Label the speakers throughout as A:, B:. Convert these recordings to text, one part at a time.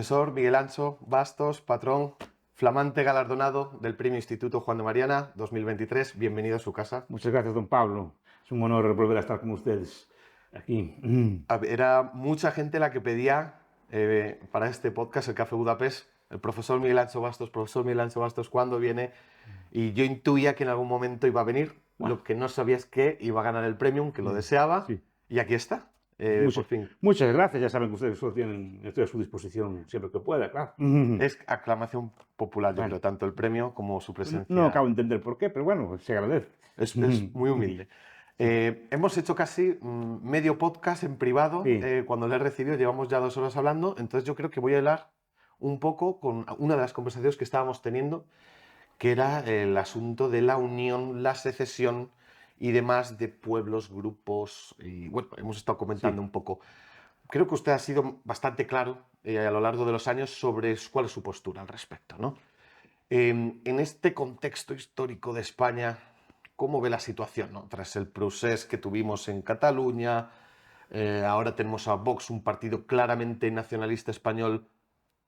A: Profesor Miguel Ancho Bastos, patrón, flamante galardonado del Premio Instituto Juan de Mariana 2023. Bienvenido a su casa.
B: Muchas gracias, don Pablo. Es un honor volver a estar con ustedes aquí.
A: Era mucha gente la que pedía para este podcast, el Café Budapest, el profesor Miguel Ancho Bastos, ¿cuándo viene? Y yo intuía que en algún momento iba a venir.
B: Bueno.
A: Lo que no sabía es que iba a ganar el premio, que lo deseaba.
B: Sí.
A: Y aquí está, por fin.
B: Muchas gracias. Ya saben que ustedes solo tienen, estoy a su disposición siempre que pueda, claro.
A: Es aclamación popular, yo
B: Bueno.
A: creo, tanto el premio como su presencia.
B: No acabo de entender por qué, pero bueno, se agradece.
A: Es muy humilde. Hemos hecho casi medio podcast en privado.
B: Sí.
A: Cuando le he recibido, llevamos ya 2 horas hablando. Entonces yo creo que voy a hablar un poco con una de las conversaciones que estábamos teniendo, que era el asunto de la unión, la secesión y demás de pueblos, grupos. Y bueno, hemos estado comentando un poco. Creo que usted ha sido bastante claro a lo largo de los años sobre cuál es su postura al respecto, ¿no? En este contexto histórico de España, ¿cómo ve la situación, ¿no? Tras el procés que tuvimos en Cataluña, ahora tenemos a Vox, un partido claramente nacionalista español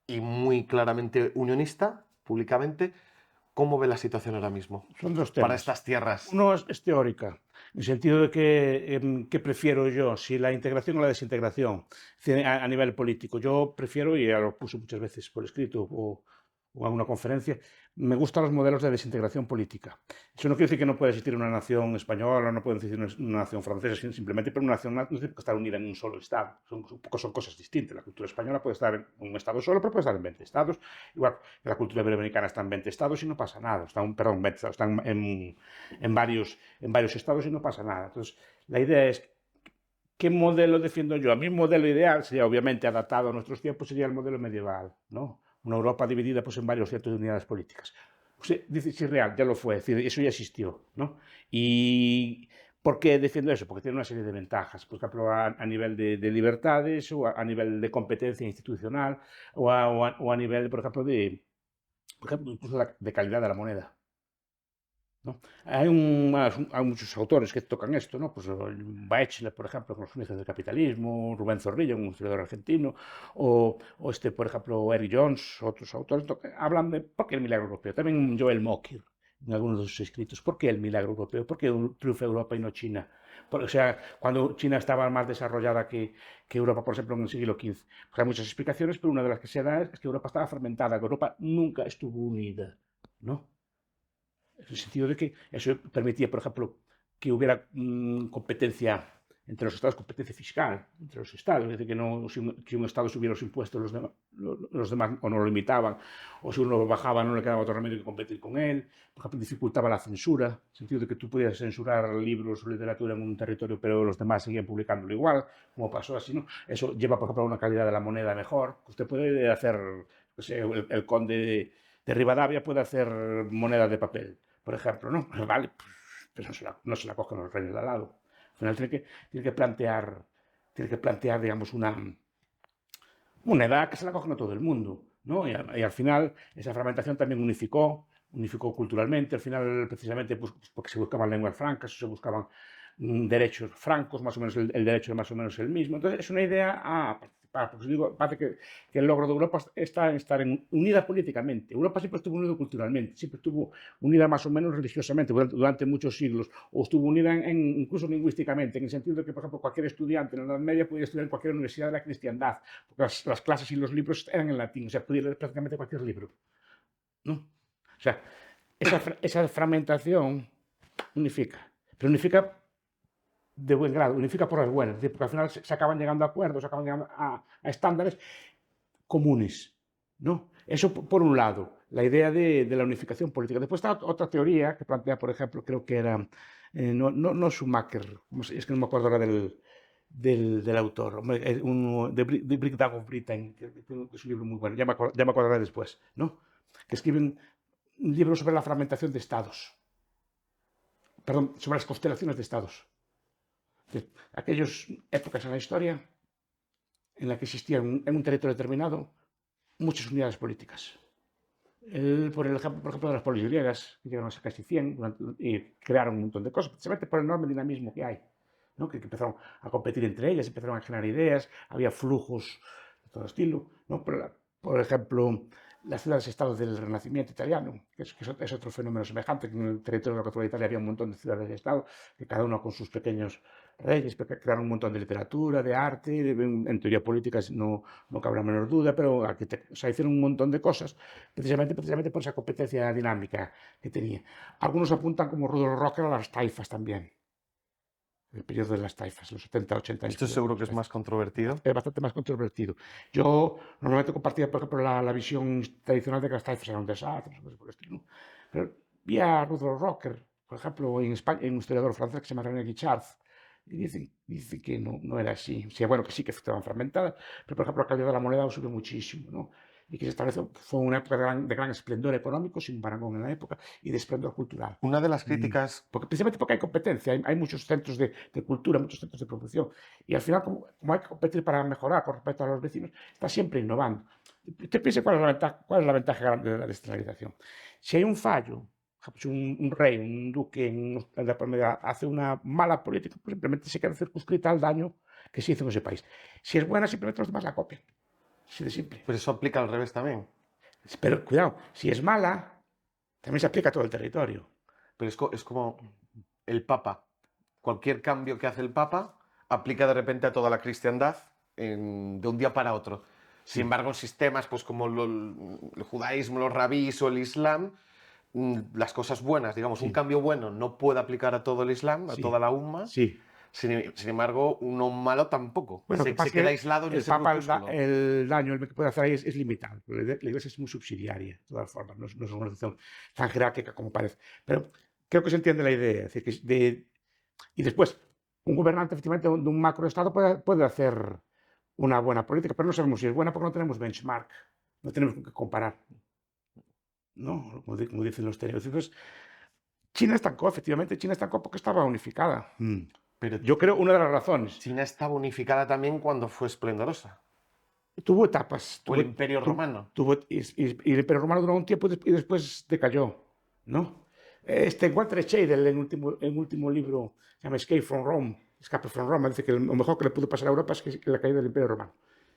A: y muy claramente unionista, públicamente. ¿Cómo ve la situación ahora mismo?
B: Son dos temas.
A: Para estas tierras.
B: Uno es teórica, en el sentido de que ¿qué prefiero yo? Si la integración o la desintegración a nivel político. Yo prefiero, y ya lo puse muchas veces por escrito o en alguna conferencia, me gustan los modelos de desintegración política. Eso no quiere decir que no pueda existir una nación española, no puede existir una nación francesa, simplemente, pero una nación no tiene que estar unida en un solo Estado. Son cosas distintas. La cultura española puede estar en un Estado solo, pero puede estar en 20 Estados. Igual que la cultura iberoamericana está en 20 Estados y no pasa nada. Están en varios Estados y no pasa nada. Entonces, la idea es, ¿qué modelo defiendo yo? A mí un modelo ideal sería, obviamente, adaptado a nuestros tiempos, sería el modelo medieval, ¿no? Una Europa dividida pues, en varios centros de unidades políticas. Usted dice, sí, real, ya lo fue, es decir, eso ya existió, ¿no? ¿Y por qué defiendo eso? Porque tiene una serie de ventajas, por ejemplo, a nivel de libertades, o a nivel de competencia institucional, o a nivel, por ejemplo, incluso de calidad de la moneda, ¿no? Hay muchos autores que tocan esto, ¿no? Pues Baechler, por ejemplo, con los inicios del capitalismo, Rubén Zorrilla, un historiador argentino, o por ejemplo, Eric Jones, otros autores, hablan de por qué el milagro europeo. También Joel Mokyr, en algunos de sus escritos, ¿por qué el milagro europeo? ¿Por qué triunfa Europa y no China? O sea, cuando China estaba más desarrollada que Europa, por ejemplo, en el siglo XV. Pues hay muchas explicaciones, pero una de las que se da es que Europa estaba fragmentada, que Europa nunca estuvo unida, ¿no? En el sentido de que eso permitía, por ejemplo, que hubiera competencia entre los estados, competencia fiscal entre los estados, es decir, que un estado subiera los impuestos, los demás o no lo limitaban, o si uno lo bajaba no le quedaba otro remedio que competir con él. Por ejemplo, dificultaba la censura, en el sentido de que tú podías censurar libros o literatura en un territorio, pero los demás seguían publicándolo igual, como pasó así, ¿no? Eso lleva, por ejemplo, a una calidad de la moneda mejor. Usted puede hacer, pues, el conde de Rivadavia puede hacer moneda de papel, por ejemplo, ¿no? Vale, pues, pero no se la cogen los reyes de al lado. Al final tiene que plantear, digamos, una edad que se la cogen a todo el mundo, ¿no? Y al final esa fragmentación también unificó culturalmente, al final precisamente pues, porque se buscaban lenguas francas, se buscaban derechos francos, más o menos el derecho es más o menos el mismo. Entonces es una idea a participar, porque digo, parece que el logro de Europa está en estar unida políticamente. Europa siempre estuvo unida culturalmente, siempre estuvo unida más o menos religiosamente durante muchos siglos, o estuvo unida incluso lingüísticamente, en el sentido de que, por ejemplo, cualquier estudiante en la Edad Media podía estudiar en cualquier universidad de la cristiandad, porque las clases y los libros eran en latín, o sea, podía leer prácticamente cualquier libro, ¿no? O sea, esa fragmentación unifica, pero unifica de buen grado, unifica por las buenas, es decir, porque al final se acaban llegando a acuerdos, se acaban llegando a estándares comunes, ¿no? Eso por un lado, la idea de la unificación política. Después está otra teoría que plantea, por ejemplo, creo que era, no Schumacher, es que no me acuerdo ahora del autor, de Brickdag of Britain, que es un libro muy bueno, ya me acordaré después, ¿no? Que escriben un libro sobre la fragmentación de estados, perdón, sobre las constelaciones de estados. Aquellas épocas en la historia en la que existían en un territorio determinado muchas unidades políticas. Por ejemplo, de las polis griegas, que llegaron a ser casi 100 y crearon un montón de cosas, precisamente por el enorme dinamismo que hay, ¿no? Que empezaron a competir entre ellas, empezaron a generar ideas, había flujos de todo estilo, ¿no? Pero por ejemplo, las ciudades-estados del Renacimiento italiano, que es otro fenómeno semejante, que en el territorio de la actual Italia había un montón de ciudades-estado, que cada uno con sus pequeños reyes, pero que crearon un montón de literatura, de arte, en teoría política no cabe la menor duda, pero o sea, hicieron un montón de cosas, precisamente por esa competencia dinámica que tenía. Algunos apuntan como Rudolf Rocker a las taifas también, el periodo de las taifas, los 70-80 años.
A: Esto seguro que es más controvertido.
B: Es bastante más controvertido. Yo normalmente compartía, por ejemplo, la visión tradicional de que las taifas eran un desastre, cosas por el estilo. Pero vi a Rudolf Rocker, por ejemplo, en España, en un historiador francés que se llama René Guichard, y dice que no era así. O sea, bueno, que sí que estaban fragmentadas, pero por ejemplo la calidad de la moneda subió muchísimo, ¿no? Y que se estableció, fue una época de gran esplendor económico, sin parangón en la época, y de esplendor cultural.
A: Una de las críticas...
B: Precisamente porque hay competencia, hay muchos centros de cultura, muchos centros de producción, y al final, como hay que competir para mejorar con respecto a los vecinos, está siempre innovando. Usted piensa cuál es la ventaja grande de la descentralización. Si hay un fallo, si un rey, un duque en la Edad Media hace una mala política, pues simplemente se queda circunscrita al daño que se hizo en ese país. Si es buena, simplemente los demás la copian. Así de simple.
A: Pero eso aplica al revés también.
B: Pero cuidado, si es mala, también se aplica a todo el territorio.
A: Pero es como el Papa. Cualquier cambio que hace el Papa aplica de repente a toda la cristiandad de un día para otro. Sin embargo, en sistemas pues, como el judaísmo, los rabís o el islam, las cosas buenas, digamos, un cambio bueno no puede aplicar a todo el islam, a toda la umma.
B: Sí.
A: Sin embargo, uno malo tampoco.
B: Bueno,
A: se queda aislado en ese grupúsculo.
B: El daño que puede hacer ahí es limitado. La Iglesia es muy subsidiaria, de todas formas. No es una organización tan jerárquica como parece. Pero creo que se entiende la idea. Es decir, y después, un gobernante, efectivamente, de un macroestado puede hacer una buena política, pero no sabemos si es buena porque no tenemos benchmark. No tenemos con qué comparar. ¿No? Como dicen los estereotipos. China estancó, efectivamente. China estancó porque estaba unificada.
A: Pero
B: yo creo una de las razones.
A: China estaba unificada también cuando fue esplendorosa.
B: Tuvo etapas.
A: O el Imperio Romano.
B: Y el Imperio Romano duró un tiempo y después decayó, ¿no? Walter Scheidel, en último libro, se llama Escape from Rome, dice que lo mejor que le pudo pasar a Europa es la caída del Imperio Romano.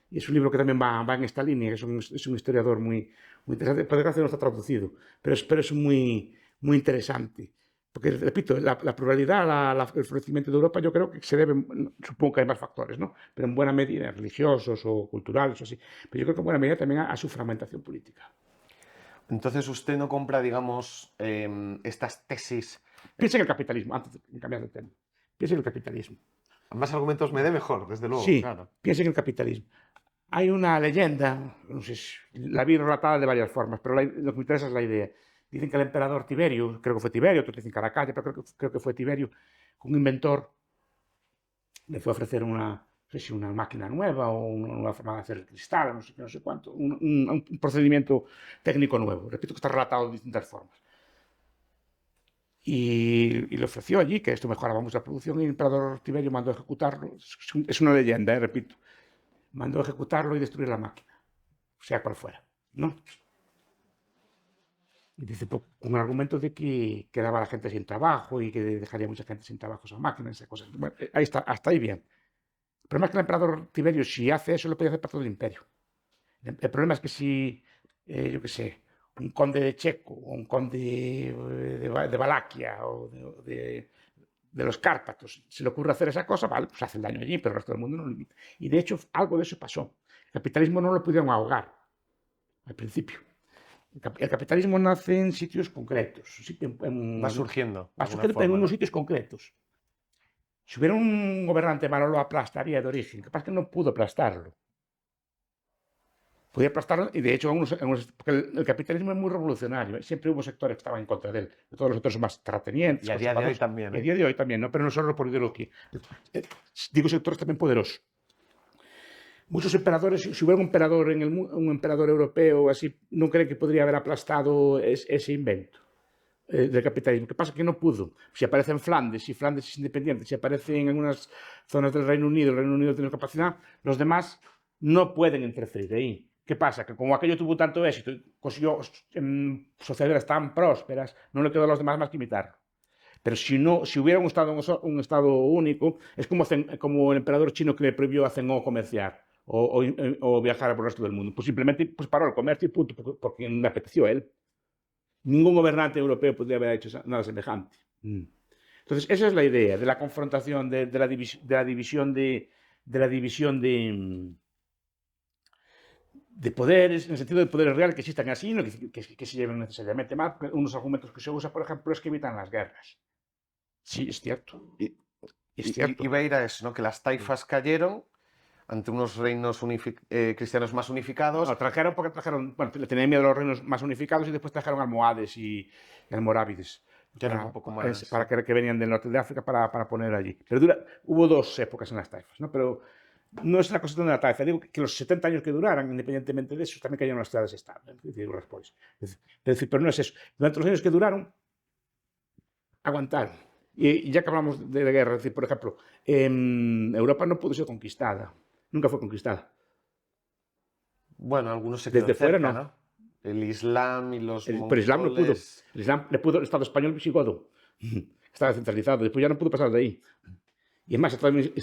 B: Y es un libro que también va en esta línea, es un historiador muy interesante. Por desgracia no está traducido, pero es muy interesante. Porque, repito, la pluralidad, el florecimiento de Europa, yo creo que se debe, supongo que hay más factores, ¿no? Pero en buena medida, religiosos o culturales o así. Pero yo creo que en buena medida también a su fragmentación política.
A: Entonces usted no compra, digamos, estas tesis.
B: Piensa en el capitalismo, antes de cambiar de tema. Piensa en el capitalismo.
A: Más argumentos me dé mejor, desde luego.
B: Sí,
A: claro.
B: Piensa en el capitalismo. Hay una leyenda, no sé, la vi relatada de varias formas, pero lo que me interesa es la idea. Dicen que el emperador Tiberio, creo que fue Tiberio, otros dicen Caracalla, pero creo que fue Tiberio, un inventor, le fue a ofrecer no sé si una máquina nueva o una nueva forma de hacer cristal, no sé cuánto, un procedimiento técnico nuevo. Repito que está relatado de distintas formas. Y le ofreció allí que esto mejoraba mucho la producción y el emperador Tiberio mandó a ejecutarlo. Es una leyenda, repito. Mandó a ejecutarlo y destruir la máquina, sea cual fuera, ¿no? Y dice, pues, con el argumento de que quedaba la gente sin trabajo y que dejaría mucha gente sin trabajo esa máquina, esas cosas. Bueno, ahí está, hasta ahí bien. El problema es que el emperador Tiberio, si hace eso, lo puede hacer para todo el imperio. El problema es que si, yo qué sé, un conde de Checo o un conde de Valaquia o de los Cárpatos se le ocurre hacer esa cosa, vale, pues hace el daño allí, pero el resto del mundo no lo limita. Y de hecho, algo de eso pasó. El capitalismo no lo pudieron ahogar al principio. El capitalismo nace en sitios concretos.
A: Va surgiendo.
B: Va surgiendo en unos sitios concretos. Si hubiera un gobernante malo, lo aplastaría de origen. Lo que pasa es que no pudo aplastarlo. Podía aplastarlo y, de hecho, porque el capitalismo es muy revolucionario. Siempre hubo sectores que estaban en contra de él. Todos los sectores son más terratenientes.
A: Y a día de hoy también.
B: Y a día de hoy también, ¿no? Pero no solo por ideología. Digo sectores también poderosos. Muchos emperadores, si hubiera un emperador europeo así, no creen que podría haber aplastado ese invento del capitalismo. ¿Qué pasa? Que no pudo. Si aparece en Flandes, si Flandes es independiente, si aparece en algunas zonas del Reino Unido, el Reino Unido tiene capacidad, los demás no pueden interferir ahí. ¿Qué pasa? Que como aquello tuvo tanto éxito, consiguió sociedades tan prósperas, no le quedó a los demás más que imitarlo. Pero si hubiera un estado único, es como el emperador chino que le prohibió a Zheng He comerciar. o viajar por el resto del mundo. Pues simplemente pues paró el comercio y punto, porque me apeteció a él. Ningún gobernante europeo podría haber hecho nada semejante. Entonces, esa es la idea de la confrontación, de la división de poderes, en el sentido de poderes real que existan así, no que se lleven necesariamente mal. Unos argumentos que se usa, por ejemplo, es que evitan las guerras. Sí, es cierto.
A: Y,
B: Es cierto.
A: iba a ir a eso, ¿no? Que las taifas cayeron ante unos reinos cristianos más unificados.
B: No, trajeron porque trajeron, bueno, le tenían miedo a los reinos más unificados y después trajeron almohades y almorávides.
A: Que eran un poco más.
B: Para que venían del norte de África para poner allí. Pero hubo dos épocas en las taifas, ¿no? Pero no es la cuestión de la taifa. Digo que los 70 años que duraran, independientemente de eso, también cayeron las ciudades-estado. Digo, es decir, pero no es eso. Durante los años que duraron, aguantaron. Y ya que hablamos de la guerra, es decir, por ejemplo, Europa no pudo ser conquistada. Nunca fue conquistada.
A: Bueno, algunos se quedó
B: Desde fuera,
A: cerca,
B: no.
A: ¿no? El Islam y los
B: Pero el Islam no pudo.
A: mongoles.
B: El Islam le pudo el Estado español visigodo. Estaba centralizado. Después ya no pudo pasar de ahí. Y además, el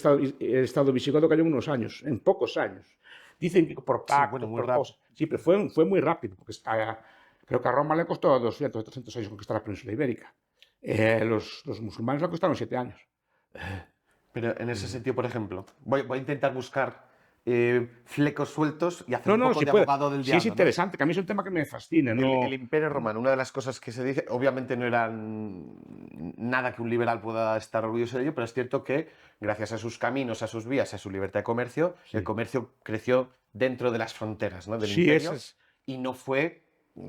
B: Estado visigodo cayó en unos años, en pocos años. Dicen que por pacto,
A: bueno, muy
B: por
A: rápido.
B: cosas. Sí, pero fue muy rápido, porque creo que a Roma le costó 200 o 300 años conquistar la península ibérica. Los musulmanes le costaron 7 años.
A: Pero en ese sentido, por ejemplo, voy a intentar buscar flecos sueltos y hacer un poco
B: Sí
A: de
B: puede.
A: abogado del
B: Sí,
A: diablo,
B: es
A: ¿no?
B: interesante, que a mí es un tema que me fascina. No.
A: El Imperio Romano, una de las cosas que se dice, obviamente no era nada que un liberal pueda estar orgulloso de ello, pero es cierto que gracias a sus caminos, a sus vías, a su libertad de comercio, el comercio creció dentro de las fronteras, ¿no? Del
B: Sí,
A: imperio
B: esas.
A: y no fue,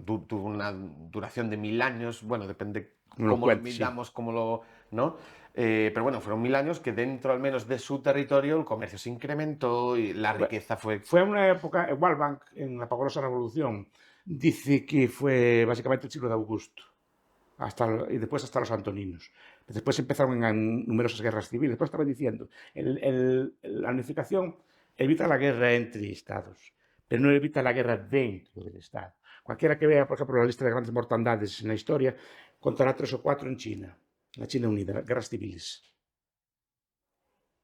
A: tuvo una duración de 1000 años, bueno, depende
B: No lo
A: cómo lo
B: cuentes, sí.
A: midamos, cómo lo, ¿no? Pero bueno, fueron 1000 años que dentro al menos de su territorio el comercio se incrementó y la riqueza fue.
B: Fue una época, Walbank, en la pavorosa revolución, dice que fue básicamente el siglo de Augusto, y después hasta los antoninos. Después empezaron numerosas guerras civiles. Después estaba diciendo, la unificación evita la guerra entre estados, pero no evita la guerra dentro del estado. Cualquiera que vea, por ejemplo, la lista de grandes mortandades en la historia, contará 3 o 4 en China, la China unida, guerras civiles.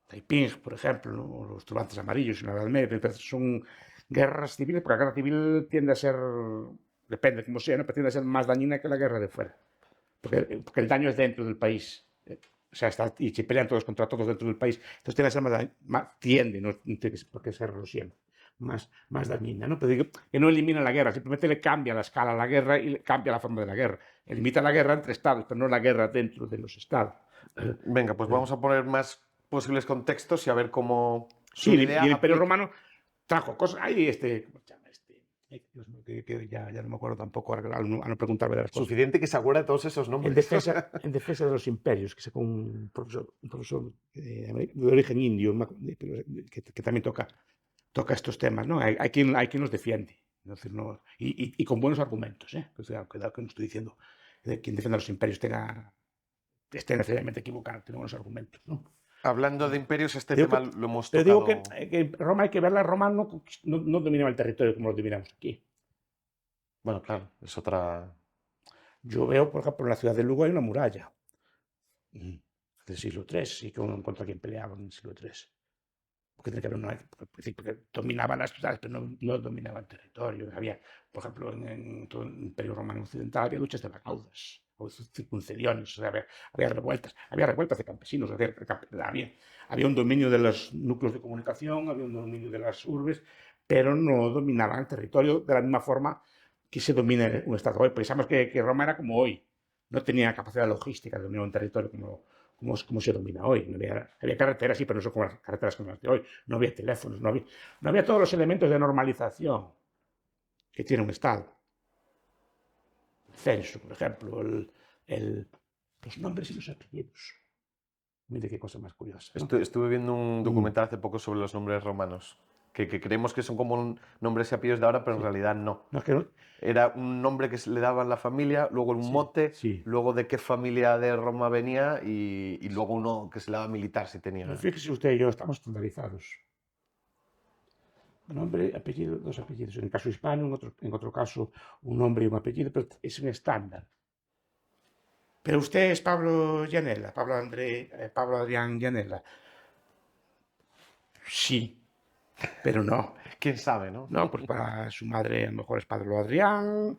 B: Taiping, por ejemplo, ¿no? Los turbantes amarillos en la Edad Media, son guerras civiles, porque la guerra civil tiende a ser, depende de cómo sea, ¿no? Pero tiende a ser más dañina que la guerra de fuera, porque el daño es dentro del país. O sea, y se pelean todos contra todos dentro del país, entonces tiende a ser tiende, no tiene por qué serlo siempre, más dañina, ¿no? Pero digo que no elimina la guerra, simplemente le cambia la escala a la guerra y le cambia la forma de la guerra. Limita la guerra entre estados, pero no la guerra dentro de los estados.
A: Venga, pues vamos a poner más posibles contextos y a ver cómo
B: Sí,
A: su idea
B: y el Imperio
A: aplica.
B: Romano trajo cosas. Ahí ¿cómo se llama este? Dios mío, que ya no me acuerdo tampoco al no preguntarme de las cosas.
A: Suficiente que se acuerde de todos esos nombres.
B: En defensa de los imperios, que sacó un profesor de origen indio, que también toca estos temas, ¿no? Hay quien los defiende. Entonces, no, y con buenos argumentos, ¿eh? Cuidado que no estoy diciendo que quien defienda los imperios esté necesariamente equivocado, tiene buenos argumentos, ¿no?
A: Hablando de imperios, este
B: Digo
A: tema
B: que-
A: lo hemos
B: Pero
A: tocado.
B: digo que Roma hay que verla, Roma no dominaba el territorio como lo dominamos aquí.
A: Bueno, claro, es otra.
B: Yo veo, por ejemplo, en la ciudad de Lugo hay una muralla del siglo III y contra quien peleaban en el siglo III. Porque tiene que haber porque dominaban las ciudades, pero no dominaban el territorio. Había, por ejemplo, en todo el Imperio Romano Occidental había luchas de vagaudas o circuncediones, o sea, había revueltas de campesinos, había un dominio de los núcleos de comunicación, había un dominio de las urbes, pero no dominaban el territorio de la misma forma que se domina un Estado hoy. Pensamos que Roma era como hoy, no tenía capacidad logística de dominar un territorio como se domina hoy. Había carreteras, sí, pero no son como las carreteras como las de hoy. No había teléfonos, no había todos los elementos de normalización que tiene un Estado. El censo, por ejemplo, los nombres y los apellidos. Mire qué cosa más curiosa, ¿no?
A: Estuve viendo un documental hace poco sobre los nombres romanos, que creemos que son como nombres y apellidos de ahora, pero en realidad no.
B: No, es que no.
A: Era un nombre que le daban la familia, luego un mote,
B: sí.
A: luego de qué familia de Roma venía y luego uno que se le daba militar si tenía.
B: Pero fíjese usted y yo estamos estandarizados. Un nombre, apellido, dos apellidos. En el caso hispano, en otro caso, un nombre y un apellido, pero es un estándar. Pero usted es Pablo Llanela, Pablo Adrián Llanela. Sí, pero no.
A: ¿Quién sabe, no?
B: No, pues para su madre a lo mejor es Pablo Adrián,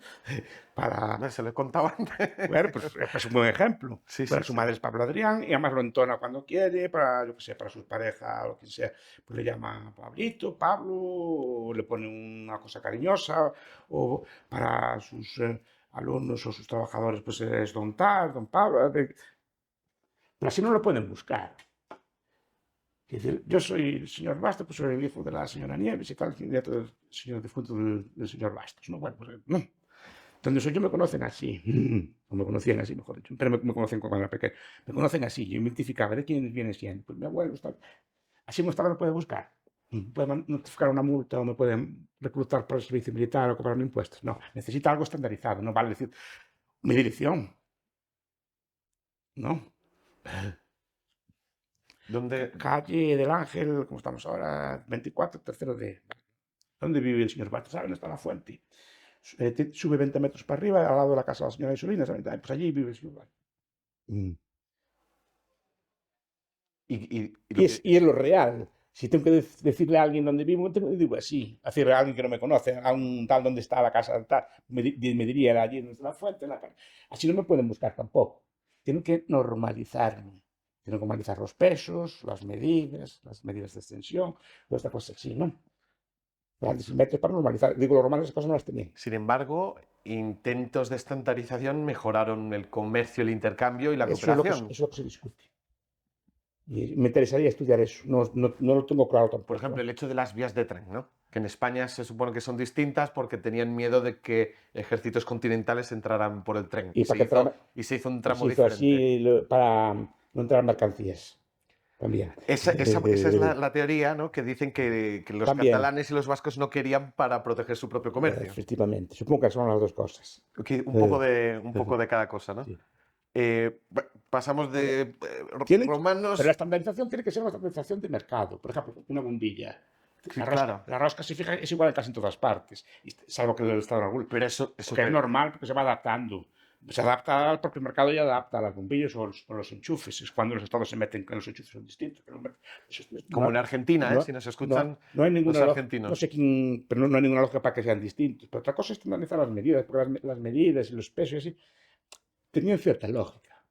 B: para...
A: No, se lo he contado antes.
B: Bueno, pues es un buen ejemplo.
A: Sí,
B: Para
A: sí,
B: su
A: sí.
B: madre es Pablo Adrián y además lo entona cuando quiere, para, yo qué sé, para sus parejas o lo que sea, pues le llama Pablito, Pablo, o le pone una cosa cariñosa, o para sus alumnos o sus trabajadores, pues es don tal, don Pablo. Pero así no lo pueden buscar. Es decir, yo soy el señor Bastos, pues soy el hijo de la señora Nieves y tal, el nieto del señor difunto del señor Bastos. No, bueno, pues no. Donde soy yo me conocen así, o me conocían así, mejor dicho, pero me conocen cuando era pequeño. Me conocen así, yo identificaba de quién viene siendo. Pues mi abuelo está. Así mi estado me puede buscar. Puede notificar una multa o me pueden reclutar para el servicio militar o cobrarme impuestos. No, necesita algo estandarizado. No vale decir mi dirección. No.
A: ¿Dónde?
B: Calle del Ángel, como estamos ahora, 24, tercero de. ¿Dónde vive el señor Bastos? ¿Saben? Está la fuente. Sube 20 metros para arriba, al lado de la casa de la señora Isolina. Pues allí vive el señor Bastos.
A: Y lo que...
B: Y es lo real. Si tengo que decirle a alguien dónde vivo, digo así. Decirle a alguien que no me conoce, a un tal dónde está la casa, tal, me diría allí donde está la fuente. Así no me pueden buscar tampoco. Tienen que normalizarme. Tienen que normalizar los pesos, las medidas de extensión, todas estas cosas así, ¿no? Grandes metros para normalizar. Digo, los romanos esas cosas no las tenían.
A: Sin embargo, intentos de estandarización mejoraron el comercio, el intercambio y la
B: Eso
A: cooperación.
B: es lo que se discute. Y me interesaría estudiar eso. No lo tengo claro tampoco.
A: Por ejemplo, el hecho de las vías de tren, ¿no? Que en España se supone que son distintas porque tenían miedo de que ejércitos continentales entraran por el tren.
B: Y para que
A: Y se hizo un
B: y
A: tramo
B: se hizo
A: diferente.
B: así para no entrar mercancías. También.
A: Esa es la teoría, ¿no? Que dicen que los
B: También,
A: catalanes y los vascos no querían para proteger su propio comercio.
B: efectivamente. Supongo que son las dos cosas.
A: Un poco de cada cosa, ¿no?
B: Sí.
A: Pasamos de
B: Pero la
A: romanos.
B: estandarización tiene que ser una estandarización de mercado. Por ejemplo, una bombilla.
A: Sí, claro.
B: La rosca se fija, es igual en casi en todas partes, salvo que el Estado regule.
A: Pero eso
B: Que es normal, porque se va adaptando. Se adapta al propio mercado y adapta a las bombillas o los enchufes. Es cuando los estados se meten que los enchufes son distintos.
A: como en Argentina, ¿eh?
B: No,
A: Si nos escuchan
B: no hay
A: los
B: ninguna lógica, no
A: argentinos.
B: sé quién, pero no hay ninguna lógica para que sean distintos. Pero otra cosa es analizar las medidas, porque las medidas y los pesos y así tenían cierta lógica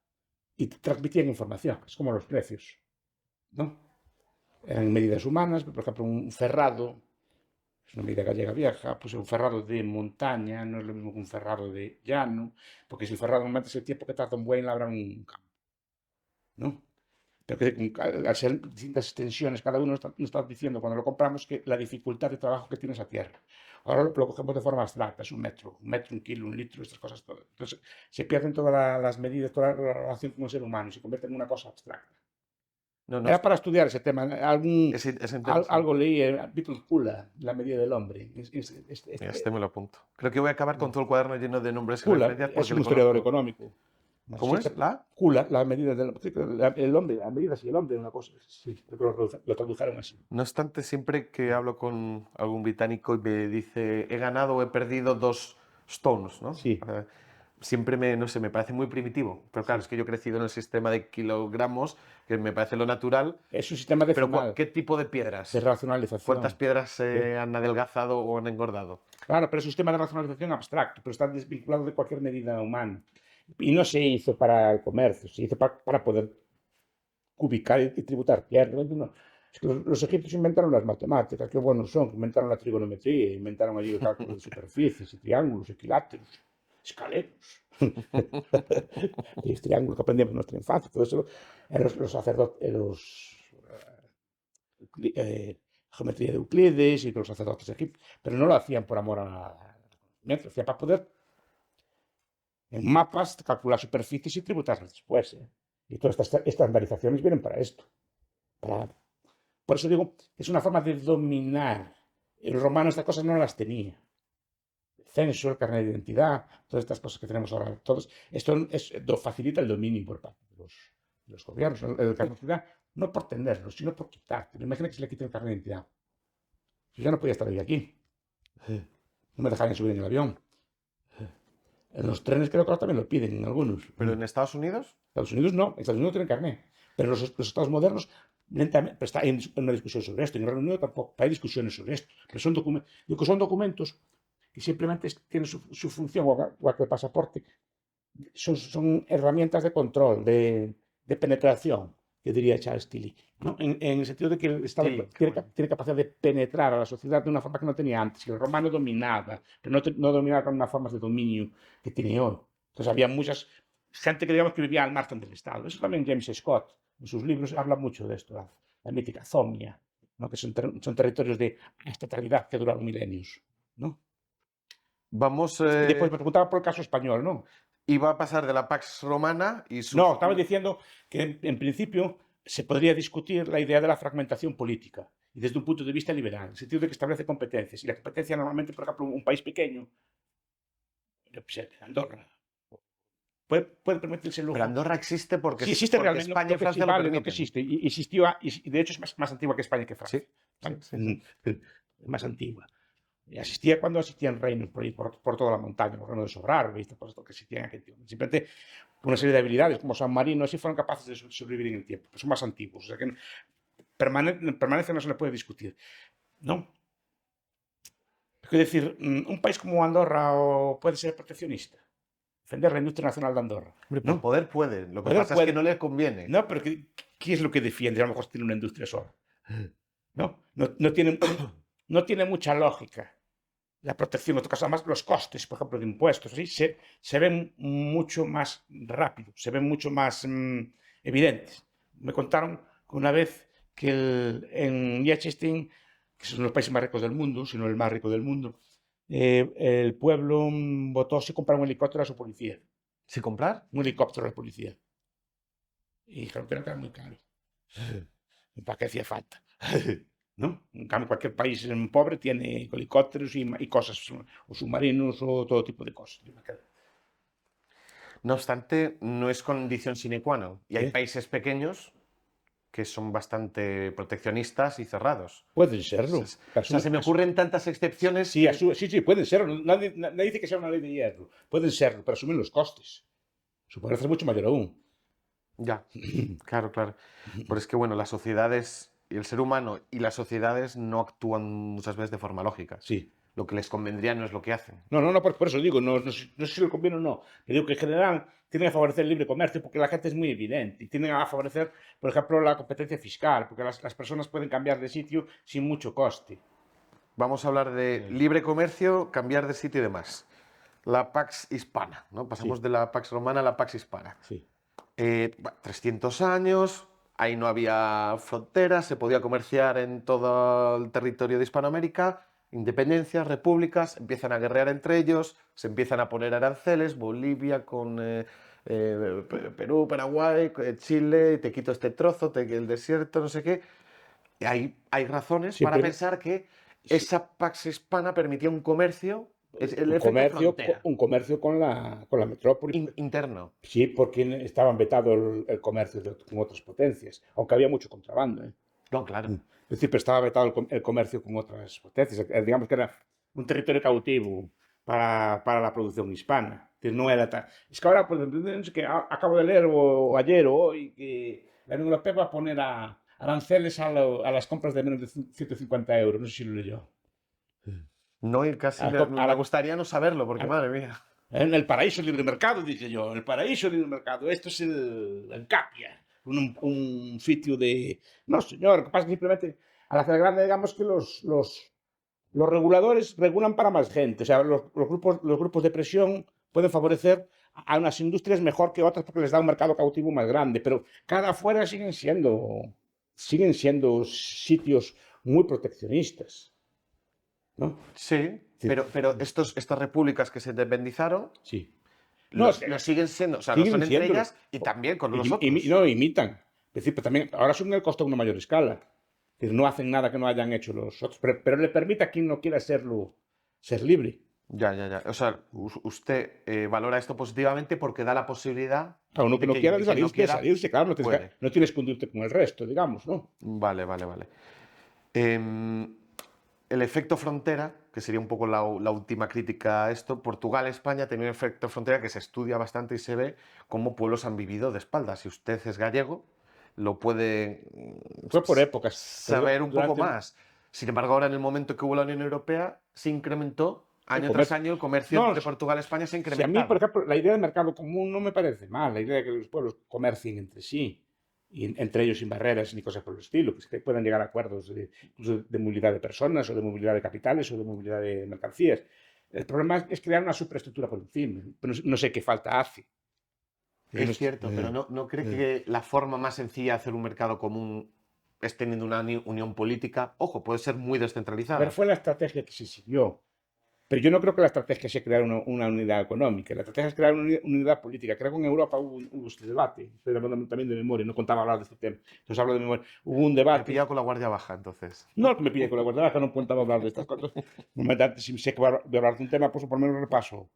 B: y transmitían información. Es como los precios, ¿no? Eran medidas humanas, por ejemplo, un ferrado, es una medida gallega vieja, pues un ferrado de montaña no es lo mismo que un ferrado de llano, porque si el ferrado aumenta es el tiempo que tarda un buey en labrar un campo, ¿no? Pero que al ser distintas extensiones, cada uno nos está diciendo cuando lo compramos que la dificultad de trabajo que tiene esa tierra. Ahora lo cogemos de forma abstracta, es un metro, un kilo, un litro, estas cosas todas. Entonces se pierden todas las medidas, toda la relación con el ser humano y se convierte en una cosa abstracta.
A: No, no,
B: Era para estudiar ese tema.
A: es interesante.
B: Algo leí, Beatles Kula, la medida del hombre.
A: Mira, este me lo apunto. Creo que voy a acabar con todo el cuaderno lleno de nombres y
B: Kula
A: referencias
B: es
A: porque
B: un
A: le
B: historiador
A: conozco.
B: económico.
A: ¿Cómo es? ¿La?
B: Kula, la medida del el hombre, la medida y el hombre, una cosa. Sí, lo tradujeron así.
A: No obstante, siempre que hablo con algún británico y me dice he ganado o he perdido 2 stones, ¿no?
B: Sí,
A: Siempre no sé, me parece muy primitivo. Pero claro,
B: sí.
A: es que yo he crecido en el sistema de kilogramos, que me parece lo natural.
B: Es un sistema
A: Pero
B: decimal
A: ¿qué tipo de
B: de
A: piedras? ¿Cuántas
B: racionalización.
A: piedras
B: Sí.
A: se han adelgazado o han engordado?
B: Claro, pero es un sistema de racionalización abstracto, pero está desvinculado de cualquier medida humana. Y no se hizo para el comercio, se hizo para poder cubicar y tributar tierra. No. Es que los egipcios inventaron las matemáticas, qué buenos son, inventaron la trigonometría, inventaron allí el cálculo de superficies y triángulos, equiláteros, escaleros. Y los triángulos que aprendíamos en nuestra infancia, todo eso, los sacerdotes, geometría de Euclides y los sacerdotes egipcios, pero no lo hacían por amor a la conocimiento, lo hacían para poder en mapas calcular superficies y tributarlas después. Y todas estas estandarizaciones vienen para esto. Por eso digo, es una forma de dominar. El romano estas cosas no las tenía. El censo, el carnet de identidad, todas estas cosas que tenemos ahora. Esto facilita el dominio por parte de los gobiernos. El carnet de identidad, no por tenerlo, sino por quitarte. Imagina que se le quite el carnet de identidad. Yo ya no podía estar hoy aquí. No me dejarían subir en el avión. En los trenes creo que ahora también lo piden, en algunos.
A: ¿Pero en Estados Unidos?
B: Estados Unidos no, Estados Unidos no tienen carnet. Pero los estados modernos, lentamente, pero está en una discusión sobre esto. En el Reino Unido tampoco hay discusiones sobre esto. Pero son, digo que son documentos que simplemente tienen su función, igual que el pasaporte, son herramientas de control, de penetración, que diría Charles Tilly, ¿no? En el sentido de que el Estado
A: Sí,
B: tiene capacidad de penetrar a la sociedad de una forma que no tenía antes. El romano dominaba, pero no dominaba con unas formas de dominio que tiene hoy. Entonces había muchas gente que digamos que vivía al margen del Estado. Eso también James Scott, en sus libros, habla mucho de esto, la mítica Zomia, ¿no? Que son territorios de estatalidad que duraron milenios, ¿no?
A: Vamos,
B: Y después me preguntaba por el caso español, ¿no?
A: iba a pasar de la Pax Romana y su
B: No, estaba
A: futuro.
B: diciendo que en principio se podría discutir la idea de la fragmentación política y desde un punto de vista liberal, en el sentido de que establece competencias. Y la competencia normalmente, por ejemplo, un país pequeño, Andorra, puede permitirse el
A: Pero
B: lujo.
A: Andorra existe
B: Sí, existe
A: porque
B: realmente,
A: España y
B: lo que sí
A: Francia lo
B: vale, lo que
A: permiten.
B: existe. Y existió, y de hecho es más antigua que España que
A: Sí,
B: Francia.
A: sí,
B: ¿Vale?
A: sí, sí.
B: Más antigua. Y existía cuando existían reinos por toda la montaña, los reinos de Sobrar, ¿viste? Por esto que existían en aquel tiempo. Simplemente una serie de habilidades, como San Marino, así fueron capaces de sobrevivir en el tiempo. Pero son más antiguos, o sea que permanece no se le puede discutir. ¿No? Es decir, un país como Andorra puede ser proteccionista, defender la industria nacional de Andorra.
A: Hombre, por
B: ¿No?
A: poder puede. Lo que
B: Poder
A: pasa es que
B: puede.
A: no le conviene.
B: No, pero ¿qué es lo que defiende? A lo mejor tiene una industria sola. No tiene mucha lógica la protección. En otro caso, además, los costes, por ejemplo, de impuestos, ¿sí? se ven mucho más rápido, se ven mucho más evidentes. Me contaron una vez que en Liechtenstein, que son los países más ricos del mundo, si no el más rico del mundo, el pueblo votó si comprar un helicóptero a su policía.
A: ¿Sí comprar?
B: Un helicóptero a la policía. Y dijeron que era muy caro. ¿Para qué hacía falta? ¿No? En cambio, cualquier país pobre tiene helicópteros y cosas, o submarinos o todo tipo de cosas.
A: No obstante, no es condición sine qua non. Y hay
B: ¿Eh?
A: países pequeños que son bastante proteccionistas y cerrados.
B: Pueden serlo.
A: O sea, se me ocurren tantas excepciones
B: Sí,
A: que...
B: sí, pueden serlo. Nadie dice que sea una ley de hierro. Pueden serlo, pero asumen los costes. Su poder es mucho mayor aún.
A: Ya, claro, claro. Pero es que, bueno, las sociedades y el ser humano y las sociedades no actúan muchas veces de forma lógica.
B: Sí.
A: Lo que les convendría no es lo que hacen.
B: No, por eso digo, no sé si le conviene o no. Yo digo que en general tienen a favorecer el libre comercio porque la gente es muy evidente y tienen a favorecer, por ejemplo, la competencia fiscal, porque las personas pueden cambiar de sitio sin mucho coste.
A: Vamos a hablar de libre comercio, cambiar de sitio y demás. La Pax Hispana, ¿no? Pasamos
B: Sí,
A: de la Pax Romana a la Pax Hispana.
B: sí.
A: 300 años, ahí no había fronteras, se podía comerciar en todo el territorio de Hispanoamérica, independencias, repúblicas, empiezan a guerrear entre ellos, se empiezan a poner aranceles, Bolivia con Perú, Paraguay, Chile, te quito este trozo, el desierto, no sé qué. Y hay razones para
B: Siempre
A: pensar que
B: sí,
A: esa Pax Hispana permitía un comercio, el efecto frontera,
B: un comercio con la metrópoli.
A: interno.
B: Sí, porque estaban vetado el comercio con otras potencias, aunque había mucho contrabando, ¿eh?
A: No, claro.
B: Es decir, pero estaba vetado el comercio con otras potencias. Digamos que era un territorio cautivo para la producción hispana. Es decir, no era tan... Es que ahora, pues, es que acabo de leer o ayer o hoy que la Unión Europea va a poner aranceles a las compras de menos de 150 euros. No sé si lo leyó.
A: No, y casi
B: A
A: me
B: la-
A: gustaría no saberlo, porque
B: a-
A: madre mía.
B: En el paraíso libre mercado, dije yo, en el paraíso libre mercado. Esto es el Capia, un sitio de... No, señor, lo que pasa es que simplemente a la grande digamos que los reguladores regulan para más gente. O sea, los grupos de presión pueden favorecer a unas industrias mejor que otras porque les da un mercado cautivo más grande, pero cada afuera siguen siendo sitios muy proteccionistas, ¿no?
A: Sí,
B: Sí,
A: pero estas repúblicas que se independizaron
B: sí. No,
A: lo siguen siendo, o sea, lo
B: siguen
A: son entre
B: siéndolo.
A: ellas y también con los otros.
B: No, imitan. Es decir, pero también ahora asumen el costo a una mayor escala. Es decir, no hacen nada que no hayan hecho los otros, pero le permite a quien no quiera ser libre.
A: Ya, ya, ya. O sea, usted valora esto positivamente porque da la posibilidad
B: A uno que
A: de
B: no
A: que
B: quiera
A: quien no quiera
B: salirse, claro,
A: puede.
B: no tienes que hundirte con el resto, digamos, ¿no?
A: Vale, vale, vale. Em, el efecto frontera, que sería un poco la última crítica a esto, Portugal, España tenía un efecto frontera que se estudia bastante y se ve cómo pueblos han vivido de espaldas. Si usted es gallego, lo puede
B: Fue por épocas, pero
A: saber un poco
B: durante
A: más. Sin embargo, ahora en el momento que hubo la Unión Europea, se incrementó,
B: el
A: año tras
B: comercio.
A: año, el comercio
B: No,
A: entre Portugal y España se ha
B: si a mí, por
A: incrementado.
B: ejemplo, la idea del mercado común no me parece mal, la idea de que los pueblos comercien entre sí, y entre ellos sin barreras ni cosas por el estilo, que puedan llegar a acuerdos incluso de movilidad de personas, o de movilidad de capitales, o de movilidad de mercancías. El problema es crear una superestructura por encima, pero no sé qué falta hace. No
A: Es cierto, pero ¿no cree que la forma más sencilla de hacer un mercado común es teniendo una unión política? Ojo, puede ser muy
B: A ver,
A: descentralizada.
B: fue la estrategia que se siguió. Pero yo no creo que la estrategia sea crear una unidad económica. La estrategia es crear una unidad política. Creo que en Europa hubo este debate. Estoy hablando también de memoria. No contaba hablar de este tema. Entonces hablo de memoria. Hubo un
A: Me he
B: debate.
A: pillado con la guardia baja, entonces.
B: No que me pille con la guardia baja, no contaba hablar de estas cosas. Normalmente, si sé que voy a hablar de un tema, pues por lo menos repaso.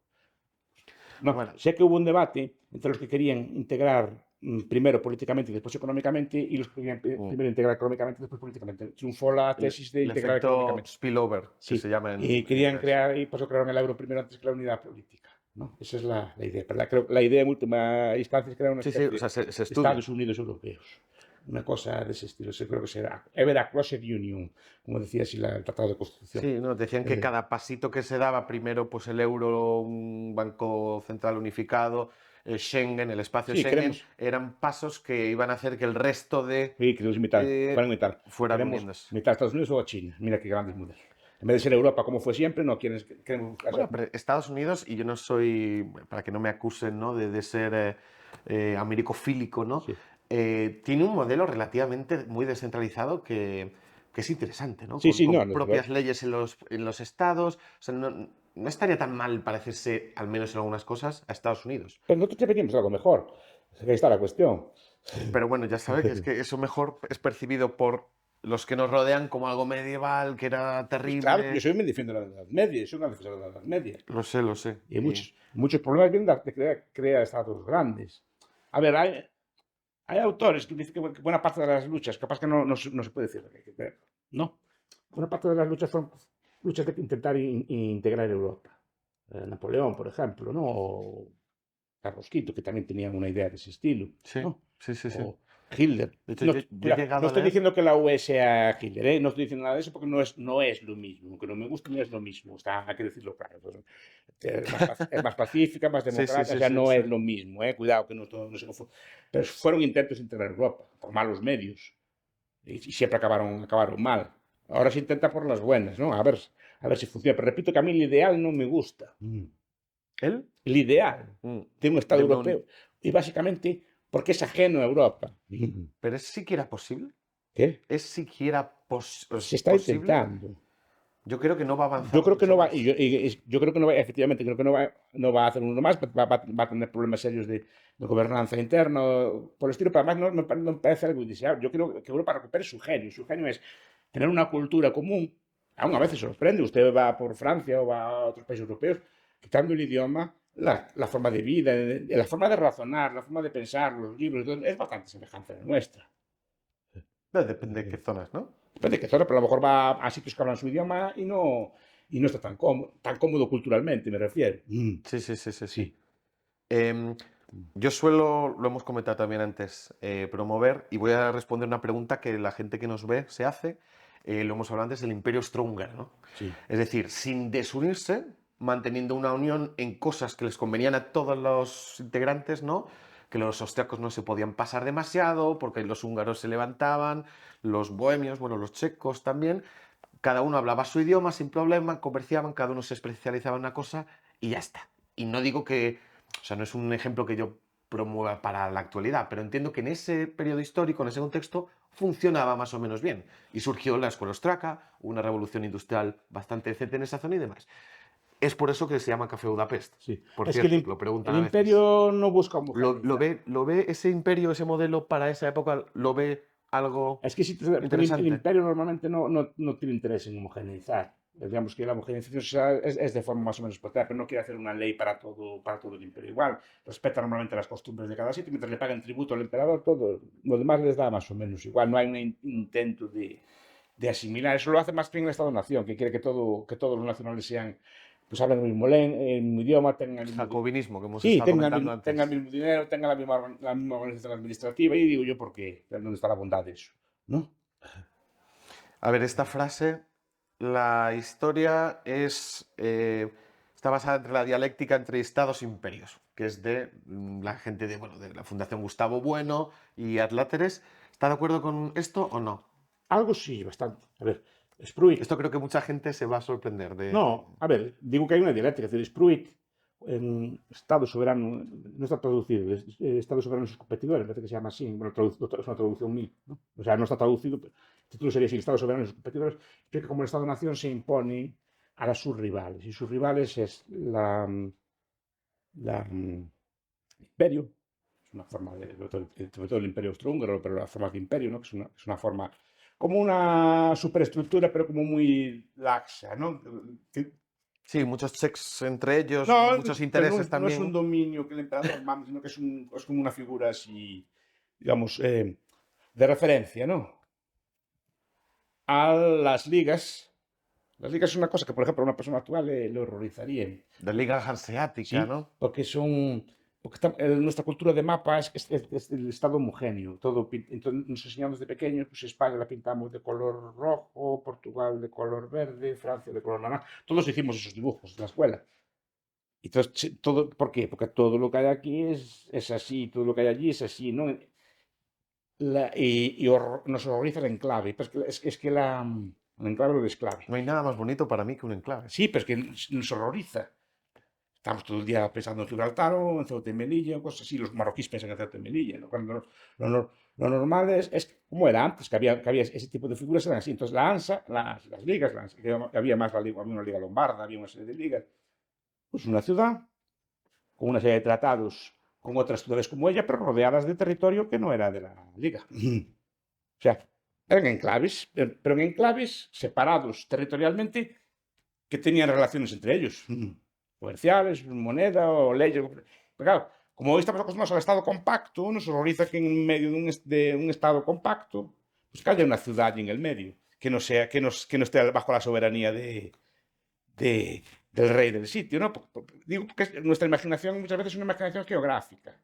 B: No,
A: Bueno,
B: sé que hubo un debate entre los que querían integrar primero políticamente y después económicamente, y los que querían
A: mm,
B: primero integrar económicamente y después políticamente. Triunfó la tesis de
A: el
B: integrar
A: efecto
B: económicamente.
A: spillover, que
B: Sí,
A: se llama
B: y
A: en
B: querían
A: inglés.
B: crear, y por eso crearon el euro primero antes que la unidad política, ¿no? Esa es la idea. Pero la idea en última instancia es crear una
A: Sí, sí,
B: especie
A: o sea, se
B: de
A: estudia.
B: Estados Unidos europeos. Una cosa de ese estilo. Yo creo que será. Era Closed Union, como decía así el Tratado de Constitución.
A: Sí, no, decían que cada pasito que se daba, primero pues el euro, un banco central unificado, el Schengen, el espacio
B: Sí,
A: Schengen,
B: queremos.
A: eran pasos que iban a hacer que el resto de
B: Sí, queremos imitar. Fueran imitar.
A: fueran
B: Queremos
A: uniéndose.
B: imitar a Estados Unidos o a China. Mira qué grandes modelos. En vez de ser Europa como fue siempre, no queremos buscar.
A: Bueno, pero Estados Unidos, y yo no soy, para que no me acusen, ¿no? de ser americofílico, ¿no?
B: Sí,
A: Tiene un modelo relativamente muy descentralizado que es interesante, ¿no?
B: sí, sí,
A: Con
B: no, desde
A: propias
B: luego.
A: leyes en los estados. O sea, no estaría tan mal parecerse, al menos en algunas cosas, a Estados Unidos.
B: Pero nosotros deberíamos algo mejor. Ahí está la cuestión.
A: Pero bueno, ya sabe que es que eso mejor es percibido por los que nos rodean como algo medieval, que era
B: Pues claro, yo
A: terrible.
B: soy un defiendo de la Edad Media, soy una defensora de la Edad Media.
A: Lo sé, lo sé.
B: Y hay muchos problemas vienen de crear estados grandes. A ver, hay autores que dicen que buena parte de las luchas, capaz que no se puede decir, no, buena parte de las luchas fueron luchas de intentar integrar Europa. Napoleón, por ejemplo, ¿no? O Carlos V, que también tenían una idea de ese estilo,
A: Sí,
B: ¿no?
A: sí, sí, sí.
B: O Hitler.
A: De hecho,
B: No,
A: yo he
B: cuidado, no
A: llegado a
B: estoy
A: leer.
B: diciendo que la UE sea Hitler, ¿eh? No estoy diciendo nada de eso porque no es lo mismo. Aunque no me guste, no es lo mismo. Hay que decirlo claro. Es más pacífica, más
A: Sí, sí,
B: democrática, o
A: sí,
B: sea,
A: sí,
B: no
A: sí.
B: es lo mismo, ¿eh? Cuidado que no se confunda. Pero fueron intentos de integrar Europa por malos medios y siempre acabaron mal. Ahora se intenta por las buenas, ¿no? A ver si funciona. Pero repito que a mí el ideal no me gusta.
A: ¿Él?
B: El ideal
A: Mm,
B: de un Estado
A: de una
B: europeo. Y básicamente porque es ajeno a Europa.
A: ¿Pero es siquiera posible?
B: ¿Qué?
A: ¿Es siquiera
B: Se está
A: posible?
B: intentando.
A: Yo creo que no va a
B: Yo
A: avanzar
B: creo que
A: mucho
B: no va,
A: más.
B: yo creo que no va, efectivamente, creo que no va a hacer uno más, va a tener problemas serios de gobernanza interna, por el estilo, pero además no me parece algo indeseable. Yo creo que Europa recupere su genio. Su genio es tener una cultura común. Aún a veces sorprende, usted va por Francia o va a otros países europeos, quitando el idioma, la forma de vida, la forma de razonar, la forma de pensar, los libros, es bastante semejante a la nuestra.
A: No, depende de qué zonas, ¿no?
B: Depende de qué zona, pero a lo mejor va a sitios que hablan su idioma y no está tan cómodo culturalmente, me refiero.
A: Sí, sí, sí, sí,
B: Sí.
A: sí. Em, yo suelo, lo hemos comentado también antes, promover, y voy a responder una pregunta que la gente que nos ve se hace. Lo hemos hablado antes del Imperio Austrohúngaro, ¿no?
B: Sí.
A: Es decir, sin desunirse, manteniendo una unión en cosas que les convenían a todos los integrantes, ¿no? Que los austriacos no se podían pasar demasiado, porque los húngaros se levantaban, los bohemios, bueno, los checos también. Cada uno hablaba su idioma sin problema, comerciaban, cada uno se especializaba en una cosa y ya está. Y no digo que, o sea, no es un ejemplo que yo promueva para la actualidad, pero entiendo que en ese periodo histórico, en ese contexto, funcionaba más o menos bien. Y surgió la escuela austriaca, una revolución industrial bastante decente en esa zona y demás. Es por eso que se llama Café Budapest.
B: Sí.
A: Por
B: Es que
A: cierto, lo
B: el
A: preguntan a veces.
B: imperio no busca homogeneizar.
A: Lo ve ese imperio, ese modelo para esa época? ¿Lo ve algo
B: Es que el
A: interesante?
B: imperio normalmente no tiene interés en homogeneizar. Digamos que la homogeneización es de forma más o menos espontánea, pero no quiere hacer una ley para todo el imperio igual. Respeta normalmente las costumbres de cada sitio, mientras le pagan tributo al emperador, todo lo demás les da más o menos igual. No hay un intento de asimilar. Eso lo hace más bien el Estado-Nación, que quiere que todos los nacionales sean, pues hablen el mismo idioma, tengan el mismo,
A: Jacobinismo, que hemos
B: sí,
A: estado comentando
B: tengan
A: antes.
B: el mismo dinero, tengan la misma organización administrativa, y digo yo, ¿por qué? ¿Dónde está la bondad de eso? ¿No?
A: A ver, esta frase, la historia está basada entre la dialéctica entre estados e imperios, que es de la gente bueno, de la Fundación Gustavo Bueno y Adláteres. ¿Está de acuerdo con esto o no?
B: Algo sí, bastante. A ver, Spruit.
A: Esto creo que mucha gente se va a sorprender de...
B: No, a ver, digo que hay una dialéctica, es decir, Spruit en Estado soberano, no está traducido, es Estado soberano y sus competidores, parece que se llama así, bueno, es una traducción mil, ¿no? O sea, no está traducido, pero el título sería así, Estado soberano y sus competidores, creo que como el Estado-nación se impone a sus rivales, y sus rivales es el imperio, es una forma sobre todo el imperio austrohúngaro, pero la forma de imperio, ¿no? Que es una forma, como una superestructura, pero como muy laxa, ¿no?
A: Sí, muchos checks entre ellos,
B: No,
A: muchos
B: pero
A: intereses
B: no es un
A: también.
B: dominio que el emperador manda, sino que es como una figura así, digamos, de referencia, ¿no? A las ligas es una cosa que, por ejemplo, a una persona actual le horrorizaría.
A: De Liga Hanseática,
B: Sí,
A: ¿no?
B: porque nuestra cultura de mapa es el estado homogéneo. Entonces nos enseñamos desde pequeños, pues España la pintamos de color rojo, Portugal de color verde, Francia de color naranja. Todos hicimos esos dibujos en la escuela. Entonces, ¿por qué? Porque todo lo que hay aquí es así, todo lo que hay allí es así, ¿no? Nos horroriza el enclave, pero es que el enclave lo desclave.
A: No hay nada más bonito para mí que un enclave.
B: Sí, pero es que nos horroriza. Estamos todo el día pensando en Gibraltar o en Ceuta y Melilla, o cosas así. Los marroquíes piensan en Ceuta y Melilla, ¿no? Cuando lo normal es como era antes, que había ese tipo de figuras, eran así. Entonces, la ANSA, las ligas, que había más había una liga lombarda, había una serie de ligas. Pues una ciudad con una serie de tratados con otras ciudades como ella, pero rodeadas de territorio que no era de la liga. O sea, eran enclaves, pero en enclaves separados territorialmente que tenían relaciones entre ellos, comerciales, moneda o leyes. Pero claro, como hoy estamos acostumbrados al Estado compacto, nos horroriza que en medio de un Estado compacto, pues que haya una ciudad allí en el medio, que no esté bajo la soberanía del rey del sitio, ¿no? Digo que nuestra imaginación muchas veces es una imaginación geográfica.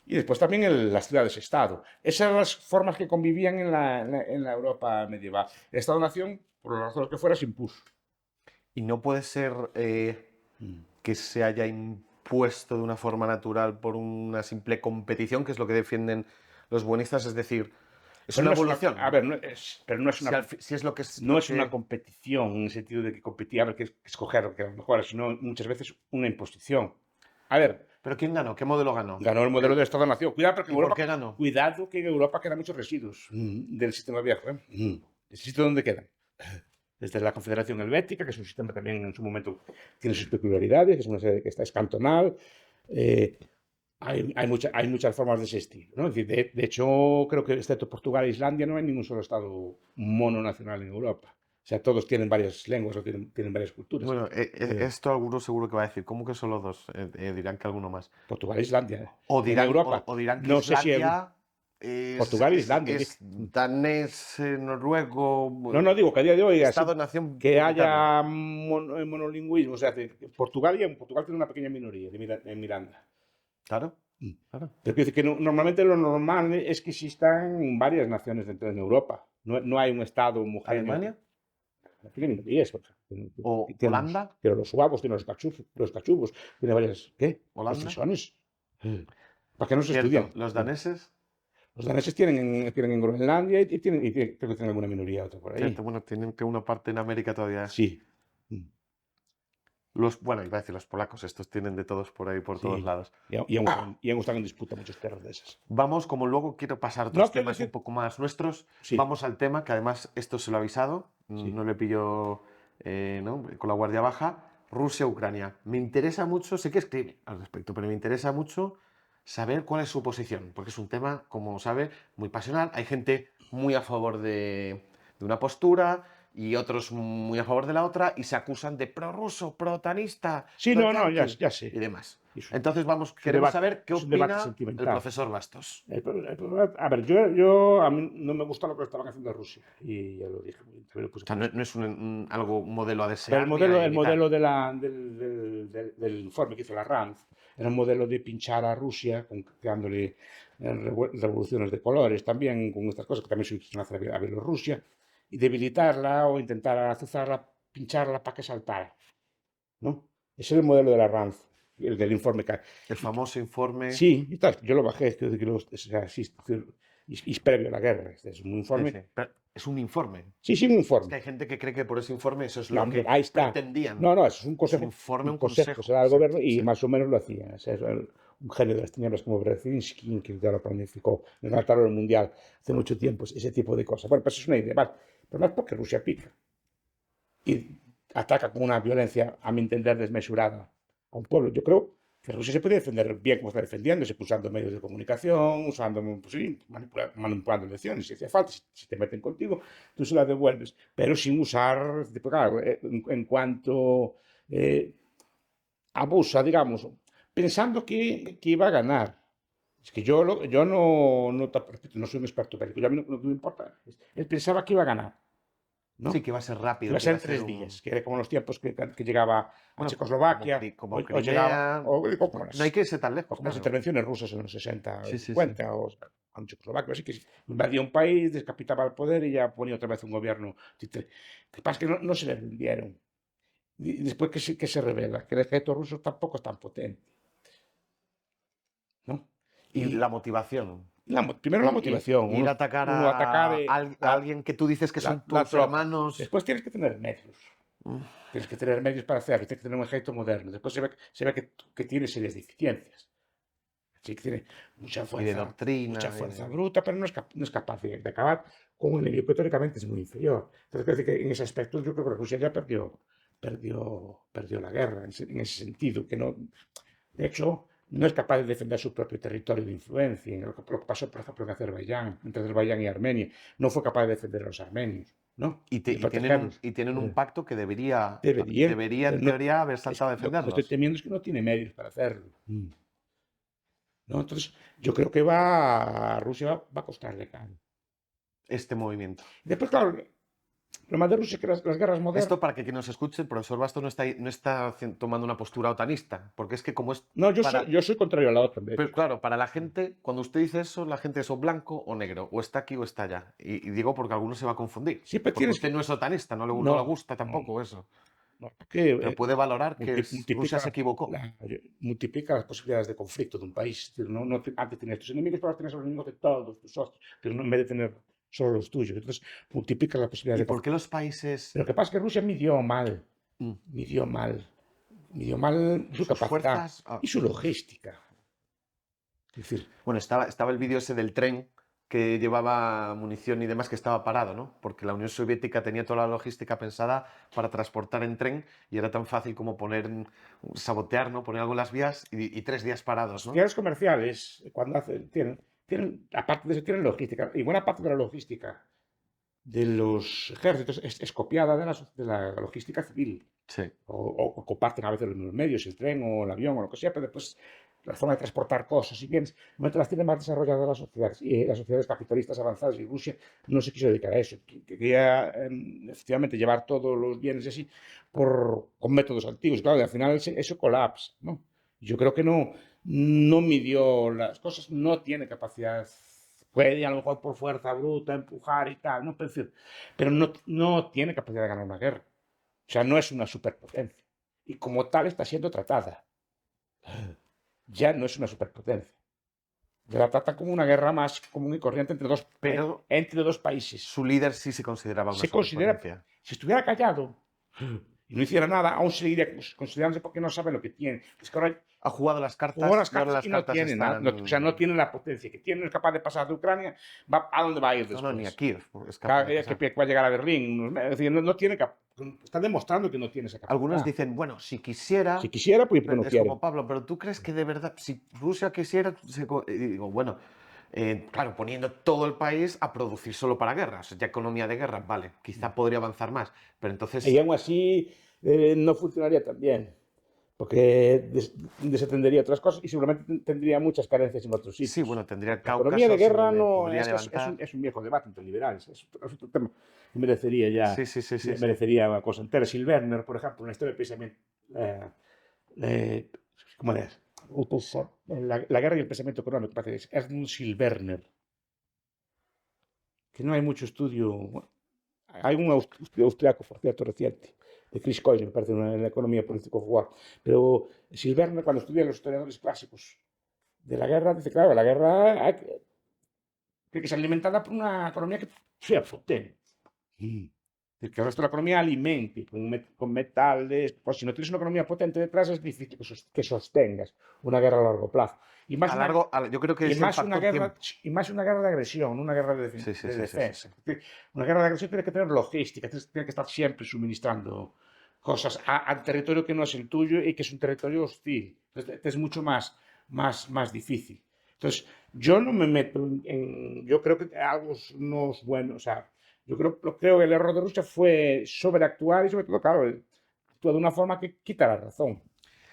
B: Y después también las ciudades-estado. Esas eran las formas que convivían en la Europa medieval. El Estado-nación, por las razones que fuera, se impuso.
A: Y no puede ser que se haya impuesto de una forma natural por una simple competición, que es lo que defienden los buenistas, es decir, es
B: Pero
A: una
B: no es
A: evolución.
B: a ver, pero no es
A: Si, si es lo que es
B: no
A: lo
B: es una
A: que...
B: competición en el sentido de que competía a ver qué escoger, que a lo mejor, sino muchas veces una imposición. A ver,
A: ¿Pero quién ganó? ¿Qué modelo ganó?
B: ganó el modelo de Estado-nación. Cuidado, porque
A: ¿Y por qué ganó?
B: cuidado que en Europa quedan muchos residuos del sistema viejo. ¿El sitio dónde quedan? Desde la Confederación Helvética, que es un sistema también en su momento tiene sus peculiaridades, que es una sede que está cantonal. Hay muchas formas de ese estilo, ¿no? Es decir, de hecho, creo que excepto Portugal e Islandia no hay ningún solo estado mononacional en Europa. O sea, todos tienen varias lenguas o tienen varias culturas.
A: Bueno, esto alguno seguro que va a decir. ¿Cómo que solo dos? Dirán que alguno más.
B: Portugal e Islandia.
A: O
B: En
A: dirán,
B: Europa.
A: o dirán que
B: No sé si
A: Islandia
B: Portugal e Islandia.
A: es danés, noruego,
B: No, digo que a día de hoy
A: Estado-nación
B: que haya
A: eterno.
B: monolingüismo. O sea, Portugal tiene una pequeña minoría en Miranda.
A: Claro, claro.
B: Pero quiero decir que normalmente lo normal es que existan varias naciones dentro de Europa. No hay un Estado homogéneo.
A: ¿Alemania?
B: Tiene minorías, por ejemplo.
A: ¿O
B: Tiene
A: Holanda?
B: los suavos, tiene los cachubos, tiene varias. ¿Qué? Los
A: ¿Holanda?
B: frisones. ¿Para qué no se
A: Cierto.
B: estudian?
A: ¿Los daneses?
B: Los daneses tienen en Groenlandia creo que tienen alguna minoría otra por
A: Cierto,
B: ahí.
A: bueno, tienen que una parte en América todavía.
B: Sí.
A: Bueno, iba a decir los polacos, estos tienen de todos por ahí, por todos
B: Sí.
A: lados.
B: Y aún están en disputa muchos terras de esas.
A: Vamos, como luego quiero pasar a
B: No,
A: otros
B: quiero
A: temas un
B: decir.
A: poco más nuestros,
B: Sí,
A: vamos al tema, que además esto se lo he avisado,
B: sí.
A: no le pillo ¿no? con la guardia baja, Rusia-Ucrania. Me interesa mucho, sé que escribe al respecto, pero me interesa mucho saber cuál es su posición, porque es un tema, como sabe, muy pasional. Hay gente muy a favor de una postura y otros muy a favor de la otra, y se acusan de prorruso, protanista,
B: Sí, no, ya
A: proyanqui
B: sé.
A: y demás.
B: Es
A: Entonces
B: un
A: queremos
B: debate,
A: saber qué
B: es un debate
A: opina el
B: sentimental.
A: profesor Bastos.
B: A ver, a mí no me gusta lo que estaban haciendo en Rusia, y ya lo dije.
A: O sea, no es un modelo a
B: Pero
A: desear ni a
B: el
A: imitar.
B: modelo del informe que hizo la RAND era un modelo de pinchar a Rusia, creándole revoluciones de colores, también con estas cosas que también se utilizan a Bielorrusia, y debilitarla o intentar azuzarla, pincharla para que saltara, ¿no? Ese es el modelo de la RAND, el del informe.
A: El famoso informe.
B: Sí, y tal, yo lo bajé, es que o sea, sí, es previo a la guerra, es un
A: Sí,
B: informe.
A: sí. Pero es un informe.
B: Sí, sí, un
A: Es
B: informe.
A: que hay gente que cree que por ese informe eso es
B: No,
A: lo
B: hombre,
A: que
B: ahí está.
A: pretendían.
B: No, eso es
A: Es un informe, un
B: consejo que se
A: consejo.
B: da al
A: Exacto,
B: gobierno y
A: exacto.
B: más o menos lo hacía. O sea, un genio de las tinieblas como Brzezinski, que ya lo planificó, el mundial hace mucho tiempo, ese tipo de cosas. Bueno, pues es una idea, vale. Pero más porque Rusia pica y ataca con una violencia, a mi entender, desmesurada a un pueblo. Yo creo que Rusia se puede defender bien como está defendiéndose, usando medios de comunicación, usando, pues sí, manipulando elecciones, si hace falta, si te meten contigo, tú se la devuelves, pero sin usar, claro, en cuanto abusa, digamos, pensando que iba a ganar. Es que yo repito, no soy un experto bélico, a mí lo que me importa él pensaba que iba a ganar, ¿no?
A: Sí, que va a ser rápido,
B: Iba a
A: que
B: ser
A: iba a
B: en
A: ser
B: 3 días,
A: un.
B: que era como los tiempos que llegaba a
A: Bueno,
B: Checoslovaquia,
A: como
B: o llegaba,
A: Crimea. No hay que irse tan
B: o
A: lejos,
B: como las
A: claro.
B: intervenciones rusas en los 60 o
A: Sí, sí, sí.
B: 50, o con Checoslovaquia, así que invadía un país, descapitaba el poder y ya ponía otra vez un gobierno. Lo que pasa es que no se le rindieron. Y después que se revela que el ejército ruso tampoco es tan potente, ¿no?
A: Y
B: Y
A: la motivación.
B: primero la motivación,
A: Ir a atacar
B: uno atacar
A: a alguien que tú dices que son
B: la
A: tus
B: tropa.
A: hermanos.
B: Después tienes que tener medios.
A: Mm.
B: Tienes que tener medios para hacerlo, tienes que tener un ejército moderno. Después se ve que tiene serias deficiencias. Sí que tiene
A: Y de doctrina.
B: mucha fuerza bruta, pero no es capaz de acabar con un enemigo que teóricamente es muy inferior. Entonces, quiero decir que en ese aspecto yo creo que Rusia ya perdió la guerra, en ese sentido, que no, de hecho, no es capaz de defender su propio territorio de influencia, en lo que pasó, por ejemplo, en Azerbaiyán, entre Azerbaiyán y Armenia. No fue capaz de defender a los armenios, ¿no? De protegerlos.
A: Y tienen un pacto que
B: Debería,
A: debería en teoría haber saltado a
B: lo que estoy
A: defenderlos.
B: temiendo es que no tiene medios para hacerlo. ¿No? Entonces, yo creo que a Rusia va a costarle caro.
A: Este movimiento.
B: Después, claro, lo más de Rusia es que las guerras
A: Esto
B: modernas.
A: para que quien nos escuche, el profesor Bastos no está tomando una postura otanista, porque es que como es
B: No,
A: para.
B: yo soy contrario a la OTAN, de
A: Pero
B: hecho.
A: claro, para la gente, cuando usted dice eso, la gente es o blanco o negro, o está aquí o está allá. Y digo porque alguno se va a confundir.
B: Siempre
A: Porque
B: tienes
A: usted
B: que.
A: no es otanista, no le
B: No,
A: gusta
B: no,
A: tampoco eso.
B: no, porque
A: Pero puede valorar que Rusia
B: multiplica,
A: se equivocó.
B: multiplica las posibilidades de conflicto de un país. Es decir, antes tenías tus enemigos, ahora tienes los enemigos de todos tus socios, pero no en vez de tener solo los tuyos. Entonces, multiplica las posibilidades
A: ¿Y
B: de
A: por qué
B: conflicto.
A: los países,
B: Pero lo que pasa es que Rusia
A: mm,
B: midió mal, midió mal su
A: sus
B: capacidad
A: fuerzas?
B: y su logística. Es decir,
A: Bueno, estaba el vídeo ese del tren que llevaba munición y demás que estaba parado, ¿no? Porque la Unión Soviética tenía toda la logística pensada para transportar en tren y era tan fácil como sabotear, ¿no? Poner algo en las vías y 3 días parados, ¿no?
B: sociedades comerciales, cuando aparte de eso, tienen logística. Y buena parte de la logística de los ejércitos es copiada de la logística civil.
A: Sí.
B: O comparten a veces los mismos medios, el tren o el avión o lo que sea, pero después la forma de transportar cosas y bienes, momento las tienen más desarrolladas las sociedades. Y las sociedades capitalistas avanzadas y Rusia no se quiso dedicar a eso. Quería efectivamente llevar todos los bienes y así con métodos antiguos. Claro, y al final eso colapsa, ¿no? Yo creo que no midió las cosas, no tiene capacidad. Puede a lo mejor por fuerza bruta empujar y tal, ¿no? Pero no tiene capacidad de ganar una guerra. O sea, no es una superpotencia. Y como tal está siendo tratada. Ya no es una superpotencia. La trata como una guerra más común y corriente
A: Pero
B: entre dos países.
A: su líder sí se consideraba una
B: Se considera,
A: superpotencia.
B: si estuviera callado y no hiciera nada, aún seguiría considerándose porque no sabe lo que tiene. Es que ahora
A: Ha jugado las
B: jugó
A: cartas
B: las
A: y ahora
B: cartas
A: las
B: y no
A: cartas
B: tiene nada.
A: están.
B: O sea, no tiene la potencia que tiene, no es capaz de pasar de Ucrania. ¿A dónde va a ir
A: No, ni a
B: después?
A: Kiev es capaz de pasar.
B: Que va a llegar a Berlín. Es decir, no tiene está demostrando que no tiene esa
A: Algunos
B: capacidad.
A: dicen, bueno, si quisiera,
B: Si quisiera, pues porque no
A: es
B: quiere.
A: como Pablo, pero ¿tú crees que de verdad, si Rusia quisiera, y digo, bueno, claro, poniendo todo el país a producir solo para guerra. O sea, ya economía de guerra, vale, quizá podría avanzar más, pero
B: Y
A: entonces,
B: aún así no funcionaría tan bien, porque desatendería otras cosas y seguramente tendría muchas carencias en otros
A: sí,
B: sitios.
A: bueno, tendría el
B: La economía de
A: Cáucaso,
B: guerra
A: se
B: no
A: podría
B: es, que
A: levantar.
B: es un viejo debate entre liberales, es otro tema que merecería
A: Sí, sí, sí, sí, sí.
B: merecería una cosa entera. Silberner, por ejemplo, una historia de pensamiento, ¿cómo es? La guerra y el pensamiento económico, parece que es Ernst Silberner, que no hay mucho estudio. Bueno, hay un austriaco, por cierto, reciente, de Chris Coyne, me parece, en la economía político war. Pero Silberner, cuando estudia los historiadores clásicos de la guerra, dice, claro, la guerra tiene que ser alimentada por una economía que sea potente. Que el resto de la economía alimente con metales. Pues si no tienes una economía potente detrás, es difícil que sostengas una guerra a largo plazo. Y más una,
A: Yo creo que es el factor tiempo.
B: y más una guerra de agresión, una guerra
A: Sí, sí,
B: de
A: sí, sí, sí,
B: defensa.
A: sí.
B: Una guerra de agresión tiene que tener logística, tiene que estar siempre suministrando cosas al territorio que no es el tuyo y que es un territorio hostil. Entonces, es mucho más difícil. Entonces, yo no me meto yo creo que algo no es bueno. O sea, yo creo que el error de Rusia fue sobreactuar y sobre todo, claro, actuó de una forma que quita la razón.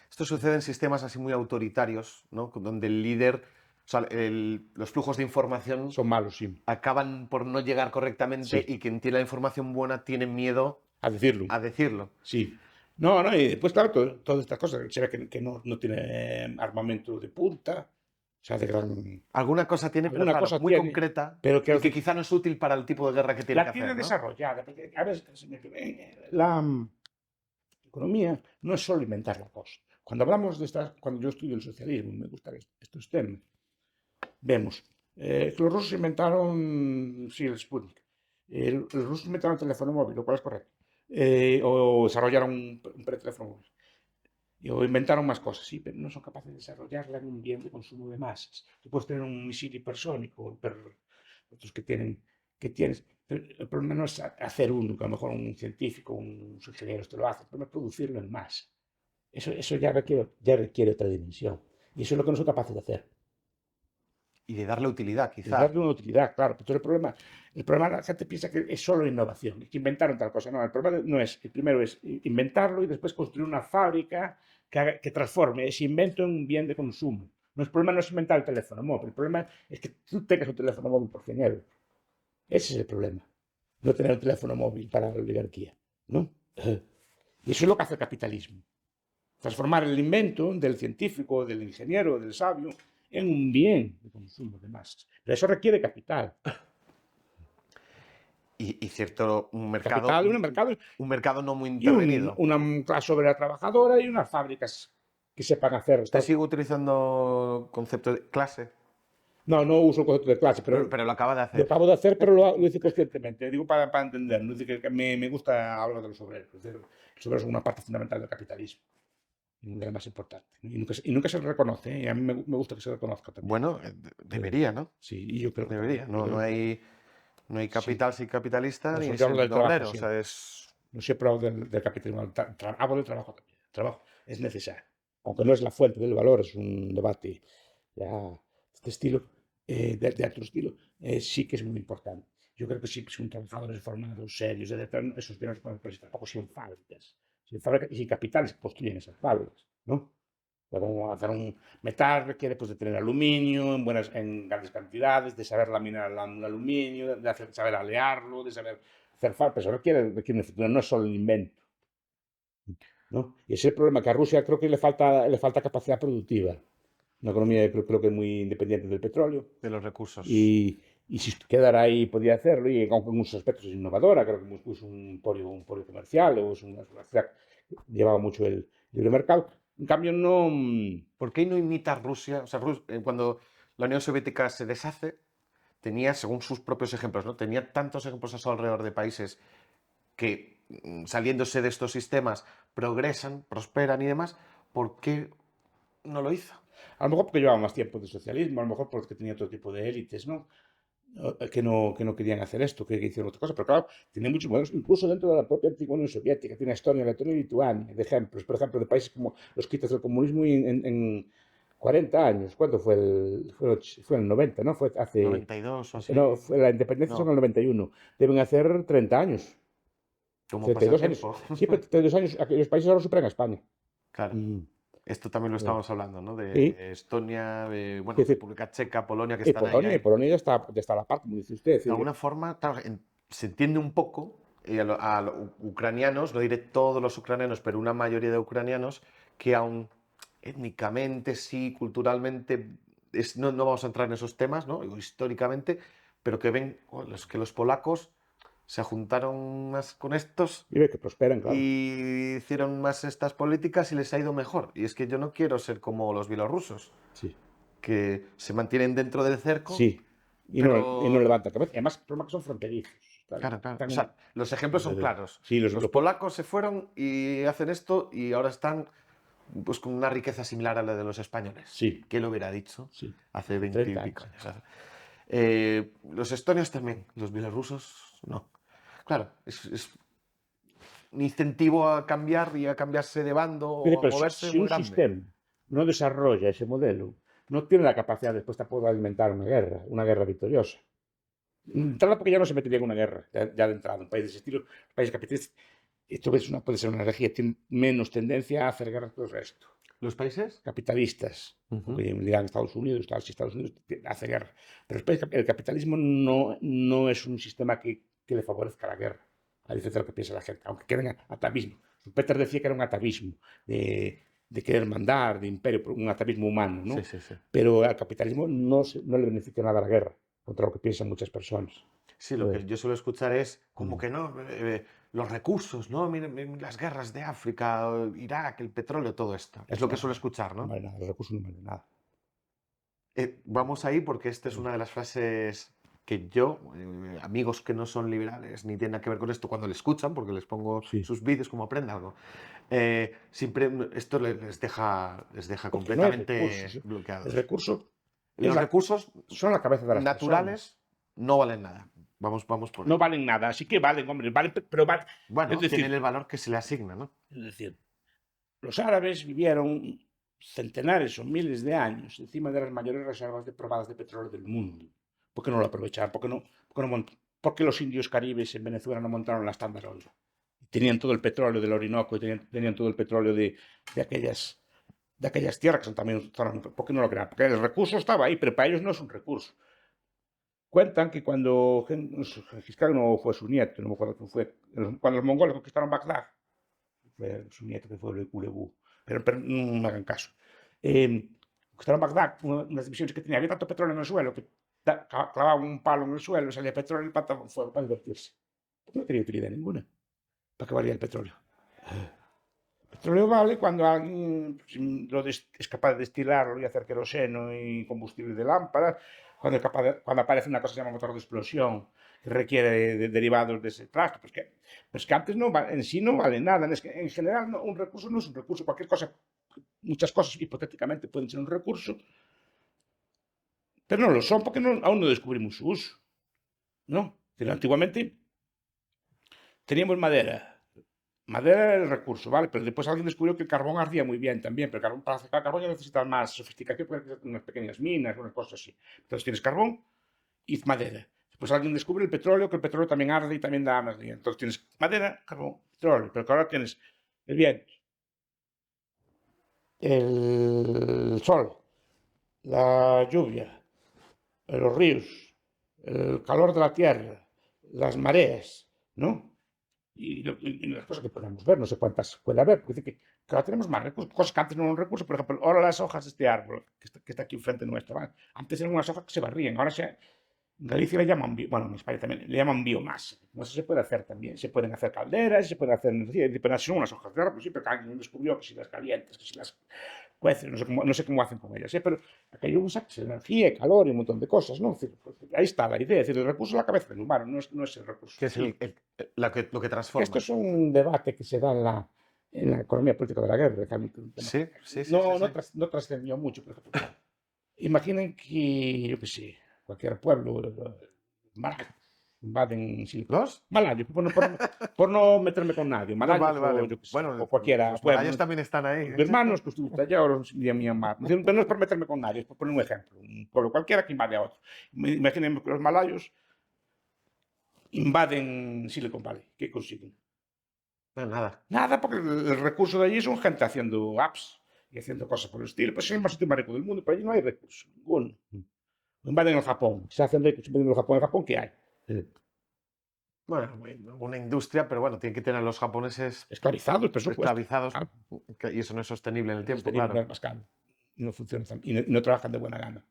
A: Esto sucede en sistemas así muy autoritarios, ¿no? Donde el líder, o sea, los flujos de información
B: Son malos, sí.
A: acaban por no llegar correctamente
B: Sí,
A: y quien tiene la información buena tiene miedo
B: a decirlo.
A: a decirlo.
B: Sí. No, no, y después, claro, todas estas cosas. Se ve que no tiene armamento de punta, o sea, de gran.
A: Alguna cosa tiene, pero
B: Alguna
A: claro,
B: cosa
A: muy
B: tiene,
A: concreta
B: pero que
A: y que quizá no es útil para el tipo de guerra que tiene que
B: la tiene
A: hacer, ¿no?
B: desarrollada. Porque, a ver, la economía no es solo inventar la cosa. Cuando hablamos de estas, cuando yo estudio el socialismo, me gustan estos temas, vemos que los rusos inventaron, sí, el Sputnik. Los rusos inventaron el teléfono móvil, lo cual es correcto. O desarrollaron un teléfono móvil. O inventaron más cosas, sí, pero no son capaces de desarrollarla en un bien de consumo de masas. Tú puedes tener un misil hipersónico, otros que tienes. Pero el problema no es hacer uno, que a lo mejor un científico, un ingeniero te lo hace, el problema es producirlo en masa. Eso ya requiere otra dimensión. Y eso es lo que no son capaces de hacer.
A: Y de darle utilidad,
B: De
A: quizá.
B: darle una utilidad, claro. Pero el problema la gente piensa que es solo innovación, que inventaron tal cosa. No, el problema no es, el primero es inventarlo y después construir una fábrica que transforme ese invento en un bien de consumo. No, el problema no es inventar el teléfono móvil, el problema es que tú tengas un teléfono móvil por 100 euros. Ese es el problema. No tener un teléfono móvil para la oligarquía, ¿no? Y eso es lo que hace el capitalismo. Transformar el invento del científico, del ingeniero, del sabio, en un bien de consumo de masas. Pero eso requiere capital.
A: Y cierto,
B: Capital,
A: un mercado no muy
B: y
A: intervenido.
B: una clase obrera trabajadora y unas fábricas que sepan hacer.
A: Usted sigue utilizando concepto de clase,
B: No, no uso el concepto de clase, pero
A: pero lo acaba de
B: lo
A: hacer.
B: acabo de hacer, pero lo hice conscientemente. Digo para entender, no dice que me gusta hablar de los obreros. Los obreros son una parte fundamental del capitalismo, de la más importante. Y nunca se reconoce, ¿eh? Y a mí me gusta que se reconozca también.
A: Bueno, debería, ¿no?
B: Sí, y yo creo que
A: Debería.
B: también.
A: No, no hay
B: Sí.
A: capital sin capitalista
B: No,
A: ni
B: solo te hablo del
A: sin
B: trabajo
A: obrero. O
B: siempre.
A: sea, es.
B: No siempre hablo del capitalismo. Hablo del trabajo también. El trabajo es necesario. Aunque no es la fuente del valor, es un debate ya de este estilo, de otro estilo, sí que es muy importante. Yo creo que sí, son trabajadores formados, serios, esos bienes pues, tampoco sin fábricas. Sin fábricas y sin capitales que construyen esas fábricas, ¿no? Pero hacer un metal requiere pues, de tener aluminio en grandes cantidades, de saber laminar el aluminio, de saber alearlo, de saber hacer fábricas. Eso requiere una estructura, no es solo el invento, ¿no? Y ese es el problema, que a Rusia creo que le falta capacidad productiva. Una economía creo que es muy independiente del petróleo.
A: De los recursos.
B: Y si quedara ahí podía hacerlo, y aunque en muchos aspectos es innovadora, creo que Moscú es un porio comercial, o es una ciudad que llevaba mucho el libre mercado. En cambio, no.
A: ¿Por qué no imita Rusia? O sea, cuando la Unión Soviética se deshace, tenía, según sus propios ejemplos, ¿no? Tenía tantos ejemplos a su alrededor de países que, saliéndose de estos sistemas, progresan, prosperan y demás. ¿Por qué no lo hizo?
B: A lo mejor porque llevaba más tiempo de socialismo, a lo mejor porque tenía otro tipo de élites, ¿no? Que no querían hacer esto, que hicieron otra cosa. Pero claro, tiene muchos modelos, incluso dentro de la propia antigua Unión Soviética. Tiene Estonia, Letonia y Lituania, de ejemplos. Por ejemplo, de países como los quitas del comunismo y 40 años. ¿Cuándo fue fue en el 90, ¿no? Fue hace...
A: 92 o así.
B: No, la independencia son en
A: No,
B: el 91. Deben hacer 30 años.
A: ¿cómo pasa el
B: 32 años.
A: tiempo?
B: Sí, pero 32 años. Los países ahora superan a España.
A: Claro.
B: Mm,
A: Esto también lo
B: eh,
A: estábamos hablando, ¿no?
B: sí.
A: De Estonia,
B: Es
A: bueno,
B: decir,
A: República Checa, Polonia, que están ahí,
B: Y
A: ahí.
B: Polonia ya está a la par, como dice usted. Es
A: De
B: decir,
A: alguna forma, claro, se entiende un poco a los ucranianos, no diré todos los ucranianos, pero una mayoría de ucranianos que aún étnicamente, sí, culturalmente, no vamos a entrar en esos temas, ¿no? Históricamente, pero que ven que los polacos se juntaron más con estos
B: y ve que prosperan, claro.
A: y hicieron más estas políticas y les ha ido mejor. Y es que yo no quiero ser como los bielorrusos,
B: Sí.
A: que se mantienen dentro del cerco,
B: Sí. Y no
A: pero
B: levanta cabeza. Y además, el problema es que son fronterizos.
A: claro, claro. O
B: Están
A: sea, los ejemplos son claros.
B: sí,
A: Los polacos se fueron y hacen esto y ahora están pues con una riqueza similar a la de los españoles.
B: sí,
A: ¿Quién lo hubiera dicho
B: sí.
A: hace 20 y
B: 30
A: pico
B: años.
A: años? Los estonios también, los bielorrusos no. Claro, es un incentivo a cambiar y a cambiarse de bando
B: Pero
A: o a moverse
B: si
A: muy
B: un
A: grande.
B: sistema no desarrolla ese modelo, no tiene la capacidad después de poder alimentar una guerra victoriosa. Entrada porque ya no se metería en una guerra, ya de entrada. Un país de ese estilo, países capitalistas, esto puede ser una energía, tiene menos tendencia a hacer guerras que el resto.
A: ¿Los países?
B: Capitalistas,
A: Ujú.
B: porque dirán Estados Unidos, si Estados Unidos hace guerra. Pero el capitalismo no es un sistema que le favorezca la guerra, a diferencia de lo que piensa la gente, aunque quede atavismo. Peter decía que era un atavismo de querer mandar, de imperio, un atavismo humano, ¿no?
A: Sí, sí, sí.
B: Pero al capitalismo no le beneficia nada la guerra, contra lo que piensan muchas personas.
A: Sí, lo que yo suelo escuchar es como
B: Mm,
A: que no, los recursos, ¿no? Miren las guerras de África, Irak, el petróleo, todo esto. Es lo que suelo escuchar,
B: no
A: ¿no?
B: vale nada, los recursos no valen nada.
A: Vamos ahí porque esta es una de las frases que yo, amigos que no son liberales ni tienen nada que ver con esto, cuando le escuchan, porque les pongo
B: Sí,
A: sus vídeos como aprenda algo, siempre esto les deja
B: porque no hay
A: completamente
B: recursos. El
A: bloqueados.
B: recurso
A: Los recursos
B: son la cabeza de las personas.
A: naturales no valen nada. Vamos por
B: No
A: ahí.
B: valen nada, así que valen, hombre, valen, pero valen. Es
A: Bueno, tienen
B: decir,
A: el valor que se le asigna, ¿no?
B: es decir, los árabes vivieron centenares o miles de años encima de las mayores reservas probadas de petróleo del mundo. ¿Por qué no lo aprovecharon? ¿Por qué los indios caribes en Venezuela no montaron la Standard Oil? Tenían todo el petróleo del Orinoco y tenían todo el petróleo de aquellas tierras que son también zonas. ¿Por qué no lo crearon? Porque el recurso estaba ahí, pero para ellos no es un recurso. Cuentan que cuando Gengis Khan no fue su nieto, no me acuerdo quién fue, cuando los mongoles conquistaron Bagdad, fue su nieto que fue Ulegu, pero no me hagan caso. Conquistaron Bagdad, unas divisiones que tenía, había tanto petróleo en el suelo que clavaban un palo en el suelo, salía petróleo y el fuego para divertirse. Porque no tenía utilidad ninguna. ¿Para qué valía el petróleo? El petróleo vale cuando alguien es capaz de destilarlo y hacer queroseno y combustible de lámpara, cuando aparece una cosa que se llama motor de explosión, que requiere derivados de ese trasto. Pero es que antes en sí no vale nada. En general, un recurso no es un recurso. Cualquier cosa, muchas cosas hipotéticamente pueden ser un recurso, pero no lo son porque aún no descubrimos su uso. ¿No? Pero antiguamente teníamos madera. Madera era el recurso, ¿vale? Pero después alguien descubrió que el carbón ardía muy bien también, pero para sacar carbón ya necesitas más sofisticación, porque necesitas unas pequeñas minas, unas cosas así. Entonces tienes carbón y madera. Después alguien descubre el petróleo, que el petróleo también arde y también da energía. Entonces tienes madera, carbón, petróleo, pero ahora tienes el viento, el sol, la lluvia, los ríos, el calor de la tierra, las mareas, ¿no? Y las cosas que podemos ver, no sé cuántas puede haber, porque dice que ahora tenemos más recursos, cosas que antes no eran recursos, por ejemplo, ahora las hojas de este árbol que está aquí enfrente nuestro, ¿vale? Antes eran unas hojas que se barrían, ahora en Galicia le llaman, bueno, en España también, le llaman biomasa. Eso se puede hacer también, se pueden hacer calderas, se pueden hacer energía, pero son unas hojas de árbol, sí, pero alguien descubrió que si las calientas, que si las cueces, no sé cómo hacen con ellas, pero aquello usa energía, calor y un montón de cosas, ¿no? Es decir, ahí está la idea, es decir, el recurso es la cabeza del humano, no es el recurso.
A: Que es
B: Sí.
A: lo que
B: Esto
A: transforma.
B: es un debate que se da en la economía política de la guerra, realmente un tema
A: Sí, sí, sí, sí, sí.
B: no trascendió mucho, por ejemplo. Imaginen que, yo qué sé, cualquier pueblo, invaden Silicon.
A: ¿Los?
B: Malayos, por no meterme con nadie.
A: No,
B: Malayos
A: vale, vale.
B: yo qué sé,
A: Bueno,
B: o cualquiera.
A: los
B: Bueno,
A: malayos también están ahí.
B: los birmanos, que estuviste allá, ahora de Myanmar. Pero no es por meterme con nadie, es por poner un ejemplo. Un pueblo cualquiera que invade a otro. Imaginemos que los malayos invaden Silicon Valley. ¿Qué consiguen?
A: No, nada.
B: Nada, porque el recurso de allí son gente haciendo apps y haciendo cosas por el estilo. Pues es el más sitio más rico del mundo, pero allí no hay recursos, ninguno. Invaden el Japón, se hacen ricos invadiendo el Japón. ¿En Japón qué hay?
A: Bueno, una industria, pero bueno, tienen que tener a los japoneses
B: Esclavizados, por supuesto.
A: esclavizados,
B: Claro,
A: y eso no es sostenible en el tiempo,
B: sostenible,
A: claro.
B: es más caro. Y no funciona y no trabajan de buena gana.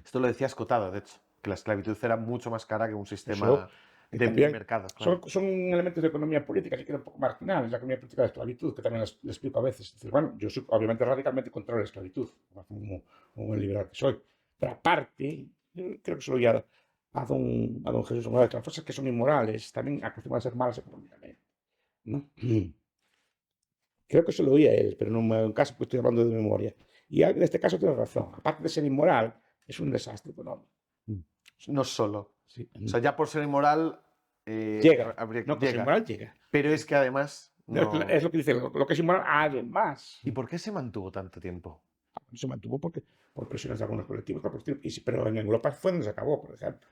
A: Esto lo decía Escotado, de hecho, que la esclavitud era mucho más cara que un
B: Eso,
A: sistema
B: y
A: de
B: también
A: mercado, claro.
B: son elementos de economía política que quedan un poco marginales. La economía política de esclavitud, que también les explico a veces. Es decir, bueno, yo soy obviamente radicalmente contra la esclavitud, como el liberal que soy. Pero aparte, yo creo que se lo oía a don Jesús, una de las cosas que son inmorales también acostumbran a ser malas económicamente, ¿no? Creo que se lo oía a él, pero no me hago caso porque estoy hablando de memoria. Y en este caso tiene razón. Aparte de ser inmoral, es un desastre económico.
A: No solo.
B: Sí.
A: O sea, ya por ser inmoral,
B: Llega. No, pues
A: llega.
B: inmoral llega.
A: Pero es que además no.
B: Es lo que dice, lo que es inmoral, además.
A: ¿Y por qué se mantuvo tanto tiempo?
B: Se mantuvo por presiones de algunos colectivos, pero en Europa fue donde se acabó, por ejemplo.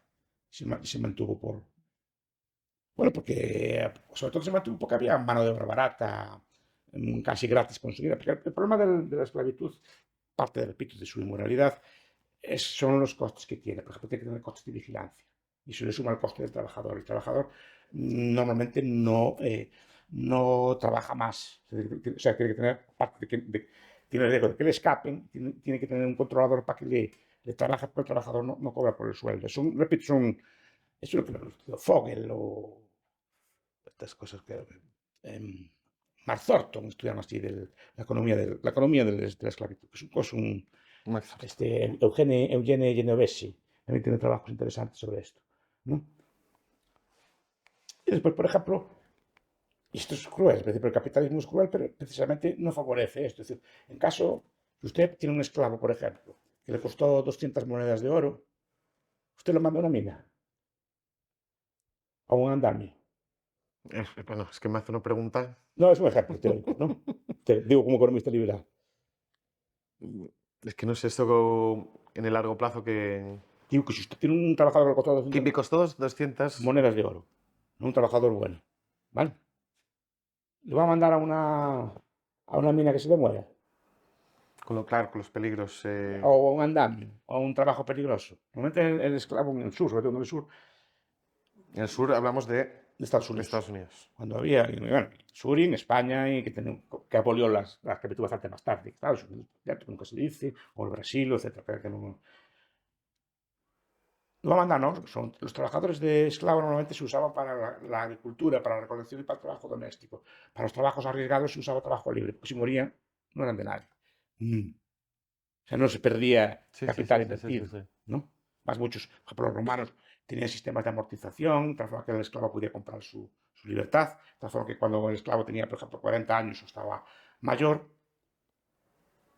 B: Se mantuvo por. Bueno, porque sobre todo se mantuvo porque había mano de obra barata, casi gratis conseguida. Porque el problema de la esclavitud, parte, repito, de su inmoralidad, son los costes que tiene. Por ejemplo, tiene que tener costes de vigilancia. Y se le suma el coste del trabajador. El trabajador normalmente no trabaja más. O sea, tiene que tener, aparte de que tiene el riesgo de que le escapen, tiene que tener un controlador para que le trabaje, porque el trabajador no cobra por el sueldo. Repito, eso es lo que me Fogel o estas cosas que Mark Thornton estudiaron así la economía de la esclavitud. Es Eugene Genovesi también tiene trabajos interesantes sobre esto, ¿no? Y después, por ejemplo, y esto es cruel, pero el capitalismo es cruel, pero precisamente no favorece esto. Es decir, en caso, si usted tiene un esclavo, por ejemplo, que le costó 200 monedas de oro, usted lo manda a una mina, a un andamio.
A: Bueno, es que me hace una pregunta.
B: No, es un ejemplo teórico, ¿no? Te digo como economista liberal.
A: Es que no sé esto en el largo plazo que.
B: Digo que si usted tiene un trabajador que le costó
A: ¿Qué
B: 200
A: me costó 200?
B: monedas de oro, no un trabajador bueno, ¿vale? Le va a mandar a una mina que se le muera,
A: Claro, con los peligros.
B: o a un andamio, o a un trabajo peligroso. Normalmente el esclavo en el sur, sobre todo en el sur,
A: En el sur hablamos
B: de Estados
A: de
B: Unidos.
A: Estados Unidos.
B: Cuando había, bueno, sur y en España, y que abolió la esclavitud bastante más tarde. Estados Unidos, que nunca se dice, o el Brasil, etcétera, que no. Lo va a mandar, ¿no? Los trabajadores de esclavo normalmente se usaban para la agricultura, para la recolección y para el trabajo doméstico. Para los trabajos arriesgados se usaba trabajo libre, porque si morían no eran de nadie. O sea, no se perdía capital invertido, ¿no? Más muchos, por ejemplo, los romanos tenían sistemas de amortización, de forma que el esclavo podía comprar su libertad, de forma que cuando el esclavo tenía, por ejemplo, 40 años o estaba mayor,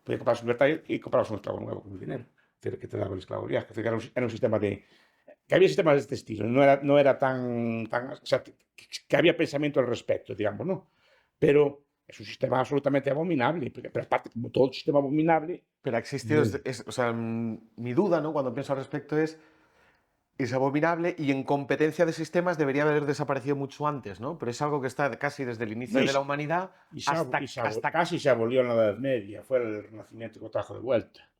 B: podía comprar su libertad y compraba un esclavo nuevo con el dinero que te daba el esclavo viaje. Era un sistema de. Que había sistemas de este estilo, no era tan o sea, que había pensamiento al respecto, digamos, ¿no? Pero es un sistema absolutamente abominable, pero aparte, como todo sistema abominable.
A: Pero ha existido, o sea, mi duda, ¿no? Cuando pienso al respecto es abominable y en competencia de sistemas debería haber desaparecido mucho antes, ¿no? Pero es algo que está casi desde el inicio de la humanidad hasta
B: casi se abolió en la Edad Media, fue el Renacimiento que lo trajo de vuelta.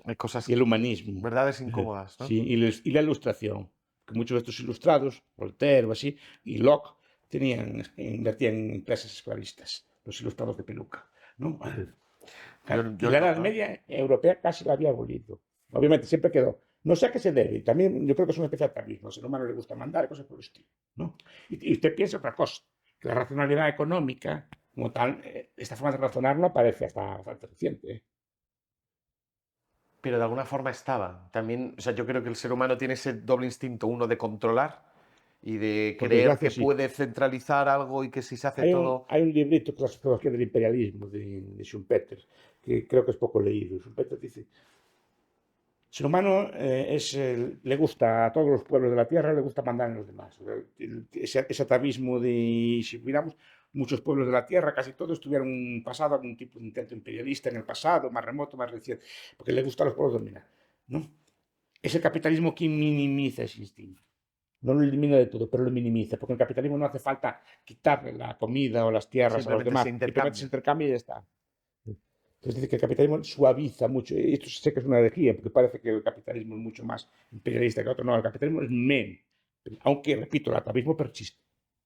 A: hay cosas,
B: Y el humanismo.
A: verdades incómodas, ¿no?
B: Sí, y la ilustración. Que muchos de estos ilustrados, Voltaire o así, y Locke, invertían en empresas esclavistas, los ilustrados de peluca, ¿no? Y la Edad Media europea casi la había abolido. Obviamente siempre quedó. No sé a qué se debe. También yo creo que es una especie de atavismo. Al ser humano le gusta mandar cosas por el estilo, ¿no? Y usted piensa otra cosa, que la racionalidad económica, como tal, esta forma de razonar no aparece hasta bastante reciente.
A: Pero de alguna forma estaba. También, o sea, yo creo que el ser humano tiene ese doble instinto, uno de controlar y de creer que puede centralizar algo y que si se hace todo.
B: Hay un librito, Clasificación del imperialismo, de Schumpeter, que creo que es poco leído. Schumpeter dice ser humano le gusta a todos los pueblos de la Tierra, le gusta mandar en los demás. Ese atavismo de, si miramos, muchos pueblos de la Tierra, casi todos tuvieron un pasado, algún tipo de intento imperialista en el pasado, más remoto, más reciente, porque le gusta a los pueblos dominar, ¿no? Es el capitalismo quien minimiza ese instinto. No lo elimina de todo, pero lo minimiza, porque en el capitalismo no hace falta quitarle la comida o las tierras a los
A: Simplemente se
B: demás, simplemente se
A: intercambia.
B: intercambia y ya está. Es decir, que el capitalismo suaviza mucho, y esto sé que es una herejía, porque parece que el capitalismo es mucho más imperialista que otro, no, el capitalismo es menos, aunque, repito, el atavismo persiste,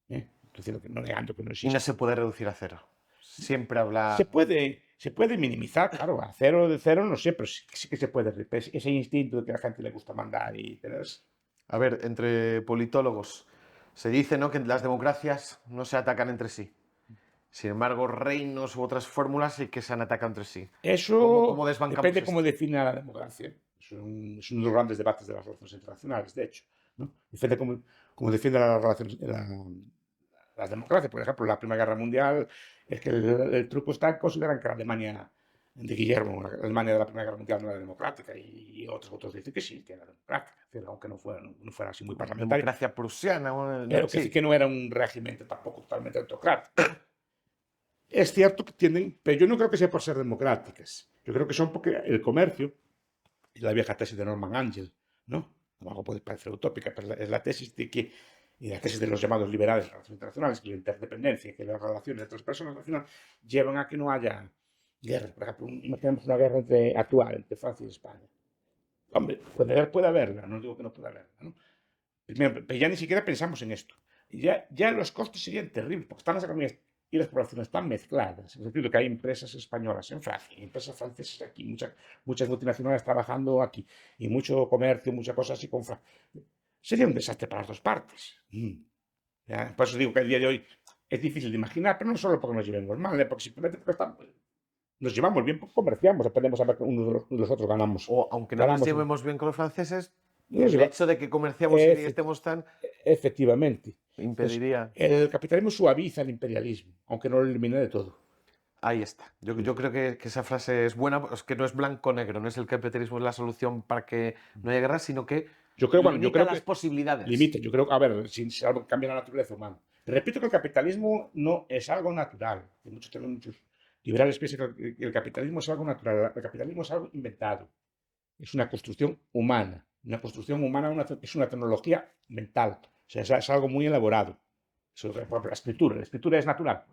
B: ¿eh? Entonces, no negando que no
A: Y no
B: existe.
A: se puede reducir a cero. Siempre
B: Se
A: habla...
B: puede minimizar, claro, a cero de cero no sé, pero sí que se puede, ese instinto de que a la gente le gusta mandar y tener.
A: A ver, entre politólogos se dice, ¿no?, que las democracias no se atacan entre sí. Sin embargo, reinos u otras fórmulas sí que se han atacado entre sí.
B: Eso
A: ¿Cómo desbancamos
B: depende cómo
A: esto?
B: define la democracia. Es uno de los grandes debates de las relaciones internacionales, de hecho, ¿no? Depende cómo defiende la democracia. Por ejemplo, la Primera Guerra Mundial, es que el truco está en considerar que la Alemania de Guillermo, la Alemania de la Primera Guerra Mundial no era democrática, y otros dicen que sí, que era democrática, aunque no fuera así muy parlamentaria,
A: Democracia prusiana,
B: pero que sí
A: sí.
B: que no era un régimen tampoco totalmente autocrático. Es cierto que tienen, pero yo no creo que sea por ser democráticas. Yo creo que son porque el comercio, y la vieja tesis de Norman Angell, ¿no? Algo puede parecer utópica, pero es la tesis de que, y la tesis de los llamados liberales de relaciones internacionales, que la interdependencia, que las relaciones entre las personas al final llevan a que no haya guerras. Por ejemplo, imaginemos una guerra actual entre Francia y España. Hombre, puede haberla, no digo que no pueda haberla, ¿no? Pero ya ni siquiera pensamos en esto. Ya los costes serían terribles, porque están las economías y las poblaciones están mezcladas. En el sentido que hay empresas españolas en Francia, empresas francesas aquí, muchas multinacionales trabajando aquí, y mucho comercio, muchas cosas así con Francia. Sería un desastre para las dos partes. Por eso digo que el día de hoy es difícil de imaginar, pero no solo porque nos llevemos mal, porque simplemente porque nos llevamos bien, porque comerciamos, aprendemos a ver que unos de los otros ganamos.
A: O aunque no nos
B: Ganamos.
A: llevemos bien con los franceses,
B: Nos
A: el
B: lleva,
A: hecho de que comerciamos y estemos tan
B: Efectivamente. Entonces,
A: impediría.
B: el capitalismo suaviza el imperialismo, aunque no lo elimine de todo.
A: Ahí está. Yo creo que esa frase es buena, es que no es blanco-negro, no es el capitalismo es la solución para que no haya guerra, sino que
B: Yo
A: limita
B: creo
A: las
B: que
A: posibilidades.
B: limita, yo creo que, a ver, si algo cambia la naturaleza humana. Repito que el capitalismo no es algo natural. Muchos liberales piensan que el capitalismo es algo natural. El capitalismo es algo inventado. Es una construcción humana. Una construcción humana es una tecnología mental. O sea, es algo muy elaborado. Por ejemplo, la escritura es natural.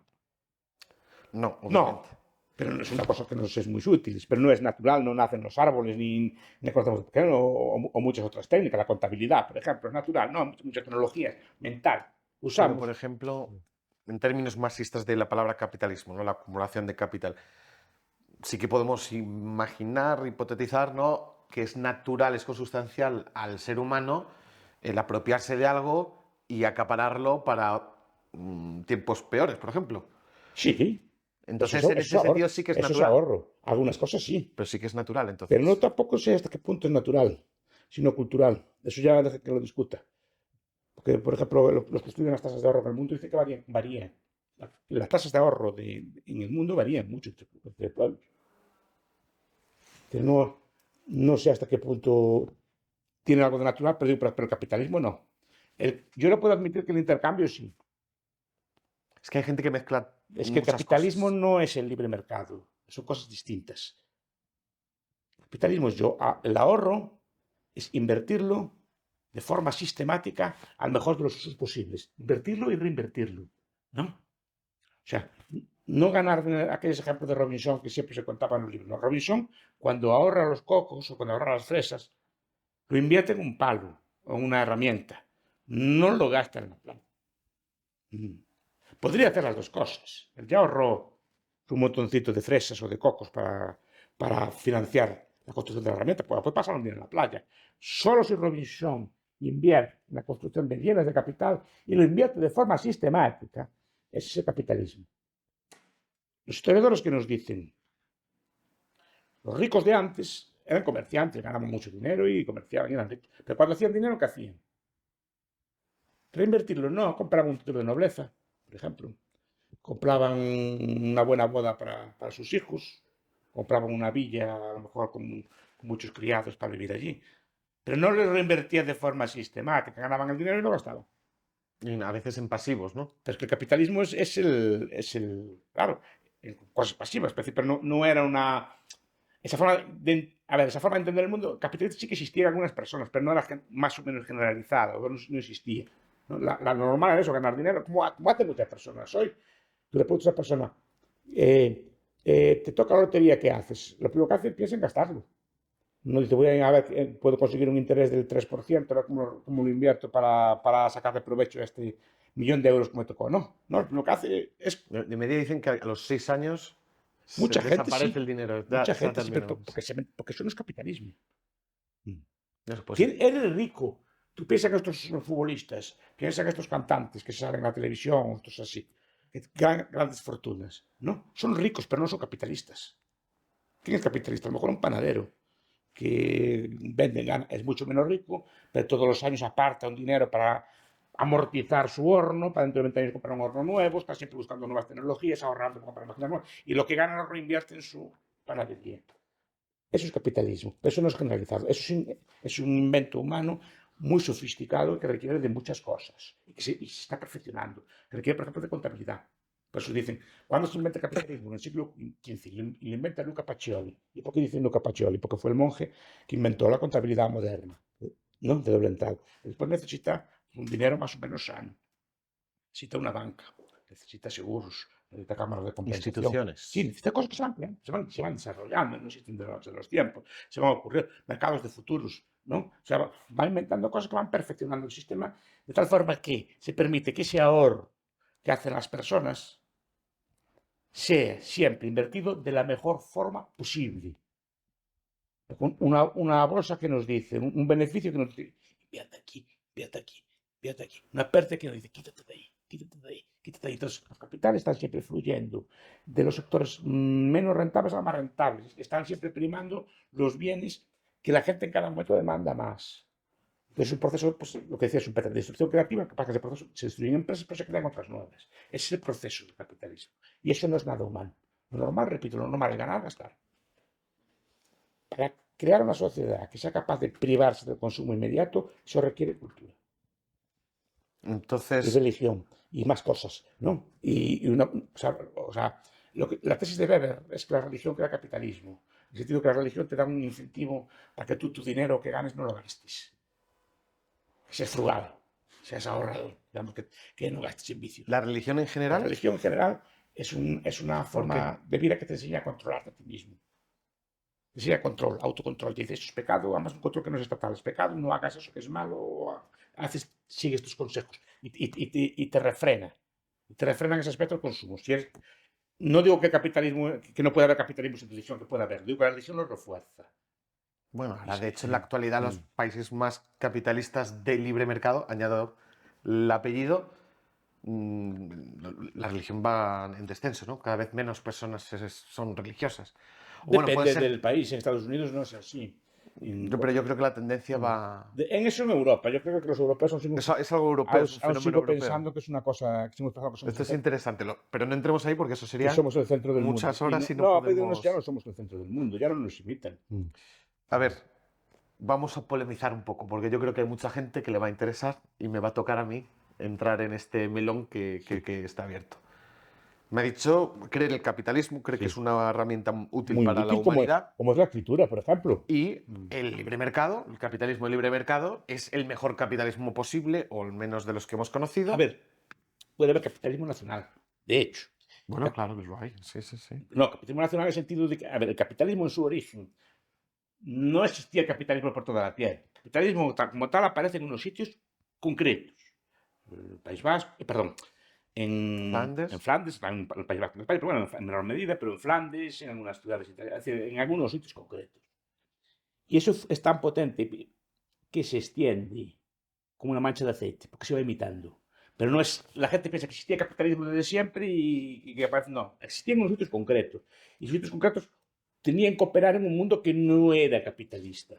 A: No,
B: No,
A: obviamente.
B: pero es una cosa que nos es muy útil, pero no es natural, no nacen los árboles, ni cortamos o muchas otras técnicas, la contabilidad, por ejemplo, es natural, no, muchas tecnologías, mental,
A: Pero, por
B: usamos.
A: ejemplo, en términos marxistas de la palabra capitalismo, ¿no?, la acumulación de capital, sí que podemos imaginar, hipotetizar, ¿no?, que es natural, es consustancial al ser humano el apropiarse de algo y acapararlo para tiempos peores, por ejemplo.
B: Sí,
A: Entonces, en ese sentido sí que es
B: eso es
A: natural,
B: ahorro, algunas cosas sí,
A: pero sí que es natural,
B: pero no
A: entonces.
B: tampoco sé hasta qué punto es natural, sino cultural, eso ya deja que lo discuta. Porque, por ejemplo, los que estudian las tasas de ahorro en el mundo dicen que varían. Las tasas de ahorro en el mundo varían mucho entre pueblos. Que no sé hasta qué punto tiene algo de natural, pero el capitalismo no. Yo no puedo admitir que el intercambio sí.
A: Es que hay gente que mezcla
B: Es que el
A: muchas
B: capitalismo
A: cosas.
B: no es el libre mercado, son cosas distintas. El capitalismo es el ahorro, es invertirlo de forma sistemática al mejor de los usos posibles. Invertirlo y reinvertirlo, ¿no? O sea, no ganar aquellos ejemplos de Robinson que siempre se contaban en los libros. No, Robinson, cuando ahorra los cocos o cuando ahorra las fresas, lo invierte en un palo o en una herramienta. No lo gasta en la planta. Podría hacer las dos cosas. Él ya ahorró un montoncito de fresas o de cocos para financiar la construcción de la herramienta. Puede pasar un día en la playa. Solo si Robinson invierte en la construcción de bienes de capital y lo invierte de forma sistemática, ese es el capitalismo. Los historiadores que nos dicen, los ricos de antes eran comerciantes, ganaban mucho dinero y comerciaban, y eran ricos. Pero cuando hacían dinero, ¿qué hacían? Reinvertirlo, no, compraban un título de nobleza, por ejemplo. Compraban una buena boda para sus hijos, compraban una villa, a lo mejor con muchos criados para vivir allí. Pero no lo reinvertían de forma sistemática, ganaban el dinero y lo gastaban.
A: Y a veces en pasivos, ¿no?
B: Pero es que el capitalismo claro, cosas pasivas, pero no era una... Esa forma esa forma de entender el mundo capitalista sí que existía en algunas personas, pero no era más o menos generalizada, no existía. ¿No? La normal era eso, ganar dinero, como hacen muchas personas. Hoy, tú le preguntas a esa persona, te toca la lotería, ¿qué haces? Lo primero que hace, piensa en gastarlo. No dice, voy a ver, puedo conseguir un interés del 3%, ¿cómo lo invierto para sacarle provecho a este 1.000.000 de euros que me tocó? No, lo que hace es...
A: De media dicen que a los 6 años se
B: Mucha gente
A: desaparece
B: sí,
A: el dinero.
B: mucha
A: Se ha
B: gente sí, pero
A: terminado.
B: porque eso no es capitalismo.
A: Eso puede ser.
B: Eres rico. Tú piensas que estos son futbolistas, piensas que estos cantantes que salen en la televisión, estos así, que ganan grandes fortunas. No, son ricos, pero no son capitalistas. ¿Quién es capitalista? A lo mejor un panadero que es mucho menos rico, pero todos los años aparta un dinero para amortizar su horno, para dentro de 20 años comprar un horno nuevo, está siempre buscando nuevas tecnologías, ahorrando para comprar máquinas nuevas, y lo que gana lo reinvierte en su panadería. Eso es capitalismo, pero eso no es generalizado, es un invento humano muy sofisticado que requiere de muchas cosas y se está perfeccionando, que requiere, por ejemplo, de contabilidad. Por eso dicen, ¿cuándo se inventa el capitalismo? En el siglo XV, y lo inventa Luca Pacioli. ¿Y por qué dicen Luca Pacioli? Porque fue el monje que inventó la contabilidad moderna, ¿no? De doble entrada. Después necesita un dinero más o menos sano, necesita una banca, necesita seguros, necesita cámaras de compensación. Sí,
A: Instituciones.
B: necesita cosas que se van desarrollando, no existen de los tiempos, se van a ocurrir mercados de futuros, ¿no? O sea, va inventando cosas que van perfeccionando el sistema de tal forma que se permite que ese ahorro que hacen las personas sea siempre invertido de la mejor forma posible. Una bolsa que nos dice, un beneficio que nos dice, invierte aquí, invierte aquí, invierte aquí. Una pérdida que nos dice, quítate de ahí, quítate de ahí, quítate de ahí. Entonces, los capitales están siempre fluyendo de los sectores menos rentables a los más rentables. Están siempre primando los bienes que la gente en cada momento demanda más. Entonces, es un proceso, pues, lo que decía, es un proceso de destrucción creativa, que pasa que ese proceso se destruyen empresas, pero se crean otras nuevas. Ese es el proceso del capitalismo. Y eso no es nada humano. Lo normal, repito, lo normal es ganar, gastar. Para crear una sociedad que sea capaz de privarse del consumo inmediato, eso requiere cultura y
A: Entonces,
B: religión y más cosas, ¿no? La tesis de Weber es que la religión crea capitalismo. En el sentido que la religión te da un incentivo para que tú tu dinero que ganes no lo gastes. Que seas frugal, seas ahorrador, digamos que no gastes en vicios.
A: la religión en
B: La
A: general,
B: religión en general es una
A: ¿por qué?
B: forma de vida que te enseña a controlarte a ti mismo. Sería control, autocontrol. Te dice, eso es pecado, además un control que no es estatal, es pecado, no hagas eso que es malo, sigues tus consejos y te refrena. Te refrena en ese aspecto el consumo. No digo que no pueda haber capitalismo sin religión, que pueda haber, digo que la religión lo refuerza.
A: Bueno, ahora de hecho en la
B: Sí.
A: actualidad los países más capitalistas de libre mercado, añado el apellido, la religión va en descenso, ¿no? Cada vez menos personas son religiosas. O bueno, puede
B: Depende
A: ser,
B: del país, en Estados Unidos no es así.
A: pero yo creo que la tendencia va...
B: En eso en Europa, yo creo que los europeos
A: Es algo europeo, es un
B: aún
A: fenómeno
B: sigo
A: europeo.
B: pensando que es una cosa, que
A: Esto es interesante, pero no entremos ahí porque eso
B: que
A: serían
B: somos el centro del mundo.
A: muchas horas y no
B: No, pero ya no
A: podemos...
B: somos el centro del mundo, ya no nos imitan.
A: A ver, vamos a polemizar un poco, porque yo creo que hay mucha gente que le va a interesar y me va a tocar a mí entrar en este melón que está abierto. Me ha dicho, cree en el capitalismo, cree que es
B: Sí,
A: una herramienta útil
B: muy
A: para la
B: útil
A: humanidad
B: como es la escritura, por ejemplo.
A: y el libre mercado, el capitalismo de libre mercado, es el mejor capitalismo posible, o al menos de los que hemos
B: A
A: conocido.
B: ver, puede haber capitalismo nacional, de hecho.
A: Bueno, claro que lo hay, sí, sí, sí.
B: No, capitalismo nacional en el sentido de que, a ver, el capitalismo en su origen, no existía el capitalismo por toda la tierra. El capitalismo como tal aparece en unos sitios concretos. El País Vasco, perdón, en
A: Flandes,
B: Flandes, en el País Vasco, en España, pero bueno, en menor medida, pero en Flandes, en algunas ciudades italianas, en algunos sitios concretos. Y eso es tan potente que se extiende como una mancha de aceite, porque se va imitando. Pero no es. La gente piensa que existía capitalismo desde siempre y que aparece. No, existían unos sitios concretos. Y esos sitios concretos tenían que operar en un mundo que no era capitalista.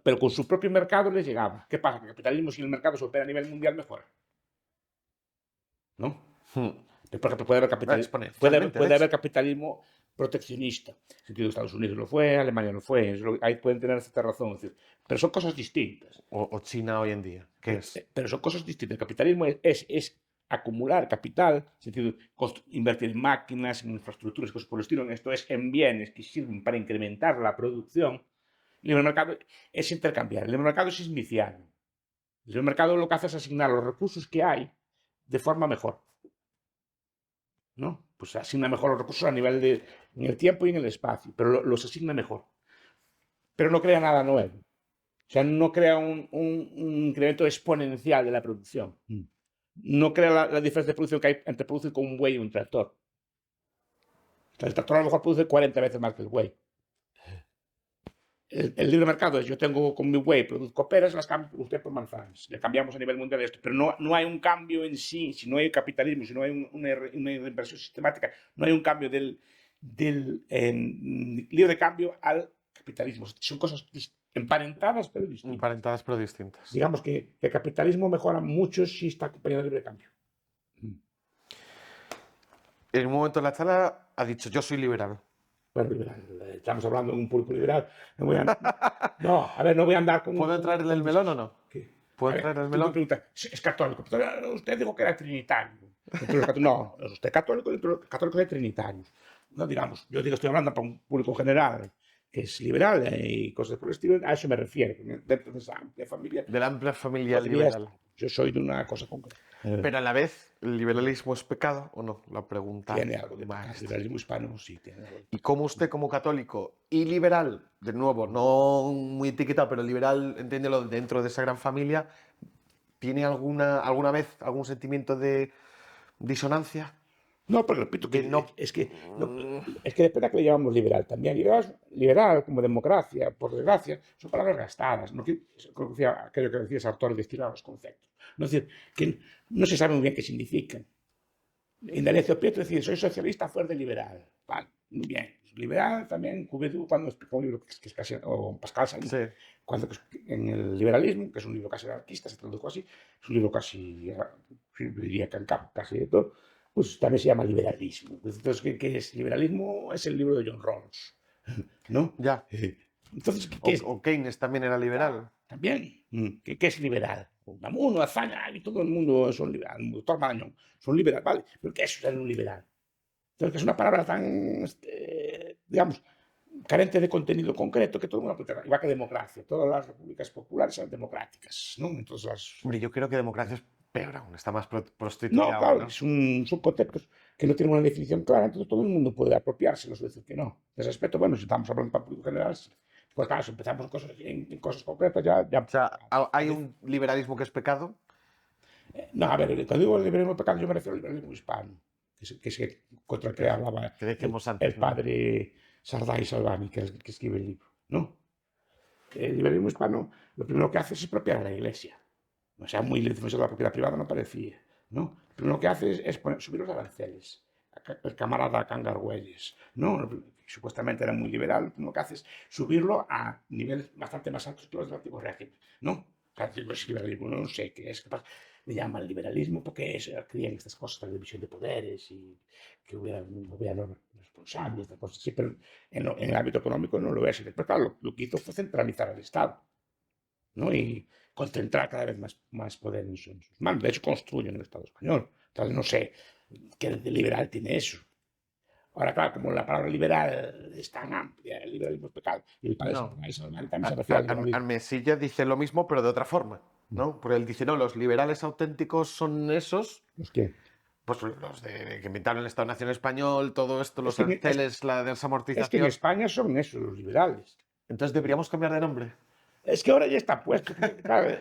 B: Pero con su propio mercado les llegaba. ¿Qué pasa? Que el capitalismo, si el mercado se opera a nivel mundial, mejora. ¿No? Pero, por ejemplo, puede haber capitalismo,
A: exponencialmente, de
B: puede
A: hecho.
B: haber capitalismo proteccionista. En el sentido de Estados Unidos lo fue, Alemania lo fue, ahí pueden tener cierta razón. Es decir, pero son cosas distintas.
A: O China hoy en día, ¿qué es?
B: Pero son cosas distintas. El capitalismo es acumular capital, en el sentido de invertir en máquinas, en infraestructuras, cosas por el estilo. Esto es en bienes que sirven para incrementar la producción. El libre mercado es intercambiar. El libre mercado es smithsiano. El libre mercado lo que hace es asignar los recursos que hay de forma mejor, ¿no? Pues asigna mejor los recursos a nivel de en el tiempo y en el espacio, pero los asigna mejor. Pero no crea nada nuevo. O sea, no crea un incremento exponencial de la producción. No crea la diferencia de producción que hay entre producir con un buey y un tractor. O sea, el tractor a lo mejor produce 40 veces más que el buey. El libre mercado es: yo tengo con mi buey, produzco peras, las cambio usted por manzanas. Le cambiamos a nivel mundial esto, pero no hay un cambio en sí. Si no hay capitalismo, si no hay una inversión sistemática, no hay un cambio del libre cambio al capitalismo. Son cosas emparentadas pero distintas.
A: Emparentadas pero distintas.
B: Digamos que el capitalismo mejora mucho si está acompañado de libre cambio.
A: En un momento de la charla ha dicho: yo soy liberal.
B: Bueno, liberal, estamos hablando de un público liberal. No, no, a ver, no voy a andar con...
A: ¿Puedo entrar en el melón o no?
B: ¿Qué?
A: ¿Puedo entrar en el melón?
B: Pregunta, es católico. Usted dijo que era trinitario. No, usted es católico, católicos y trinitarios. No, digamos, yo digo, estoy hablando para un público general que es liberal y cosas por el estilo. A eso me refiero, dentro de esa amplia familia.
A: De la amplia familia liberal.
B: Yo soy de una cosa concreta.
A: Pero a la vez, ¿el liberalismo es pecado o no? La pregunta
B: Tiene algo de
A: más.
B: pecado. El liberalismo hispano sí tiene algo.
A: ¿Y cómo usted, como católico y liberal, de nuevo, no muy etiquetado, pero liberal, entiéndelo, dentro de esa gran familia, tiene alguna vez algún sentimiento de disonancia?
B: No, pero repito que
A: no.
B: Es que depende a qué le llamamos liberal también. Liberal como democracia, por desgracia, son palabras gastadas. No, aquello que decía Sartori de estirar los conceptos. No, es decir, que no se sabe muy bien qué significan. Indalecio Prieto decía: soy socialista fuerte liberal. Vale, muy bien. Liberal también, Courbet, cuando explicó un libro que es casi, o Pascal Salin,
A: Sí.
B: cuando en el liberalismo, que es un libro casi anarquista, se tradujo así, es un libro casi, diría que casi de todo, pues también se llama liberalismo. Entonces, ¿qué es liberalismo? Es el libro de John Rawls, ¿no?
A: Ya.
B: Entonces, ¿qué es?
A: O Keynes también era liberal.
B: También. ¿Qué es liberal? Unamuno, Azaña y todo el mundo son liberales. Doctor Marañón son liberales, ¿vale? ¿Pero qué es ser un liberal? Entonces, que es una palabra tan, digamos, carente de contenido concreto que todo el mundo puede tener. Igual que democracia. Todas las repúblicas populares son democráticas, ¿no? Entonces,
A: Hombre, yo creo que democracia es peor aún, está más prostituida.
B: no, claro,
A: ¿no?
B: son conceptos que no tienen una definición clara, entonces todo el mundo puede apropiárselos y decir que no. En ese aspecto, bueno, si estamos hablando para público general, pues claro, si empezamos en cosas concretas, ya...
A: O sea, ¿hay un liberalismo que es pecado?
B: No, a ver, cuando digo liberalismo pecado, yo me refiero al liberalismo hispano, que es contra el que hablaba
A: Que decíamos antes,
B: el padre Sardá y Salvani, que es el que escribe el libro, ¿no? El liberalismo hispano lo primero que hace es expropiar a la Iglesia. O sea, muy defensor de la propiedad privada no parecía, ¿no? Lo primero que hace es subir los aranceles. El camarada Cangarhuelles, ¿no? Supuestamente era muy liberal, lo primero que hace es subirlo a niveles bastante más altos que los del antiguo régimen, ¿no? Es liberalismo, no sé qué es, capaz. Le llaman liberalismo porque creían estas cosas, la división de poderes y que hubiera un gobierno responsable, estas cosas así, pero en el ámbito económico no lo es. Pero claro, lo que hizo fue centralizar el Estado, ¿no? Y concentrar cada vez más poder en sus manos. De hecho, construyen el Estado español. Entonces, no sé qué de liberal tiene eso. Ahora, claro, como la palabra liberal es tan amplia, el liberalismo es pecado, y el padre también se refiere al liberalismo.
A: Armesilla dice lo mismo, pero de otra forma, ¿no? Porque él dice: no, los liberales auténticos son esos.
B: ¿Los qué?
A: Pues los que inventaron el Estado-Nación español, todo esto, los
B: que
A: aranceles, la desamortización.
B: Es que en España son esos, los liberales.
A: Entonces deberíamos cambiar de nombre.
B: Es que ahora ya está puesto. Claro,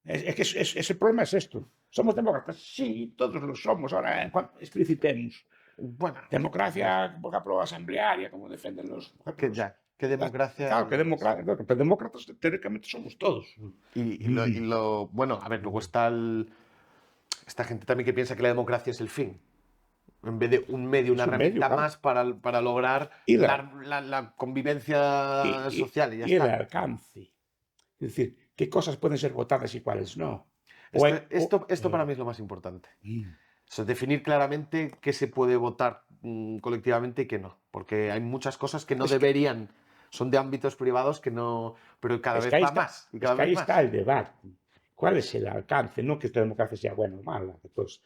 B: es que el problema es esto. ¿Somos demócratas? Sí, todos lo somos. Ahora explicitemos.
A: Bueno,
B: Democracia, por ejemplo, asamblearia, como defienden los...
A: que democracia.
B: Claro, que democracia. Pero demócratas teóricamente somos todos.
A: Bueno, a ver, luego está esta gente también que piensa que la democracia es el fin. En vez de un medio, una herramienta más para lograr la convivencia social y ya está.
B: Y el alcance. Es decir, qué cosas pueden ser votadas y cuáles no.
A: Esto para mí es lo más importante. sea, definir claramente qué se puede votar colectivamente y qué no, porque hay muchas cosas que no
B: Es que,
A: deberían, son de ámbitos privados que no, pero cada
B: es que
A: vez
B: ahí
A: va
B: está,
A: más y
B: es
A: cada
B: que
A: vez
B: ahí está
A: más.
B: el debate. ¿Cuál es el alcance? No que esta democracia sea buena o mala. Que todos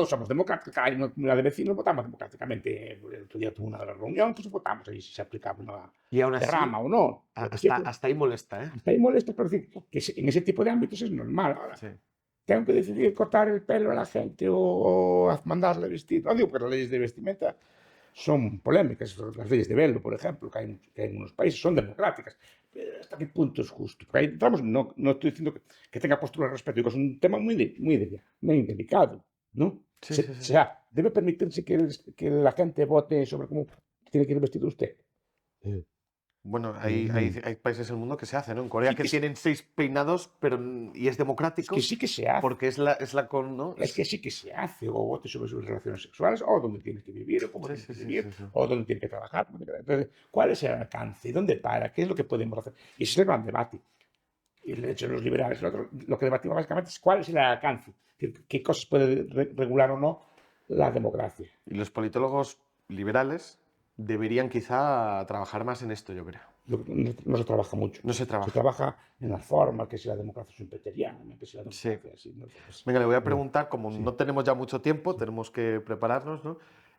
B: somos democráticos. Cada una de vecinos votamos democráticamente. El otro día tuve una reunión, pues votamos ahí si se aplicaba una
A: Y aún
B: derrama
A: así,
B: o no. Lo que
A: hasta,
B: siempre,
A: hasta ahí molesta, ¿eh?
B: hasta ahí molesta, pero decir, que en ese tipo de ámbitos es normal. Ahora,
A: Sí.
B: tengo que decidir cortar el pelo a la gente o mandarle vestir. No digo que las leyes de vestimenta son polémicas. Las leyes de velo, por ejemplo, que hay en unos países, son democráticas. Pero ¿hasta qué punto es justo? Porque ahí entramos, no estoy diciendo que tenga postura al respecto, digo, es un tema muy delicado, ¿no?
A: Sí, sí,
B: O
A: sí.
B: sea, ¿debe permitirse que la gente vote sobre cómo tiene que ir vestido usted? Eh,
A: Bueno,
B: no.
A: hay países del mundo que se hace, ¿no? En Corea
B: Sí
A: que
B: que se,
A: tienen 6 peinados, pero y es
B: es que
A: democrático
B: sí que se hace.
A: porque es la con, ¿no?
B: Es que sí que se hace, o vote sobre sus relaciones sexuales, o dónde tiene que vivir, o cómo
A: Sí,
B: tiene
A: sí,
B: que
A: sí,
B: vivir,
A: sí, sí.
B: o dónde tiene que trabajar. Entonces, ¿cuál es el alcance? ¿Dónde para? ¿Qué es lo que podemos hacer? Y ese es el gran debate. Y el hecho de los liberales, lo que debatimos básicamente es cuál es el alcance, qué cosas puede regular o no la democracia.
A: Y los politólogos liberales deberían quizá trabajar más en esto, yo creo.
B: No se trabaja mucho.
A: No se
B: Se
A: trabaja.
B: trabaja en la forma, que si la democracia es imperiana, que si la
A: Sí.
B: democracia así. ¿No? Pues,
A: Venga, le voy a preguntar, como
B: sí,
A: no tenemos ya mucho tiempo,
B: sí.
A: tenemos que prepararnos, ¿no?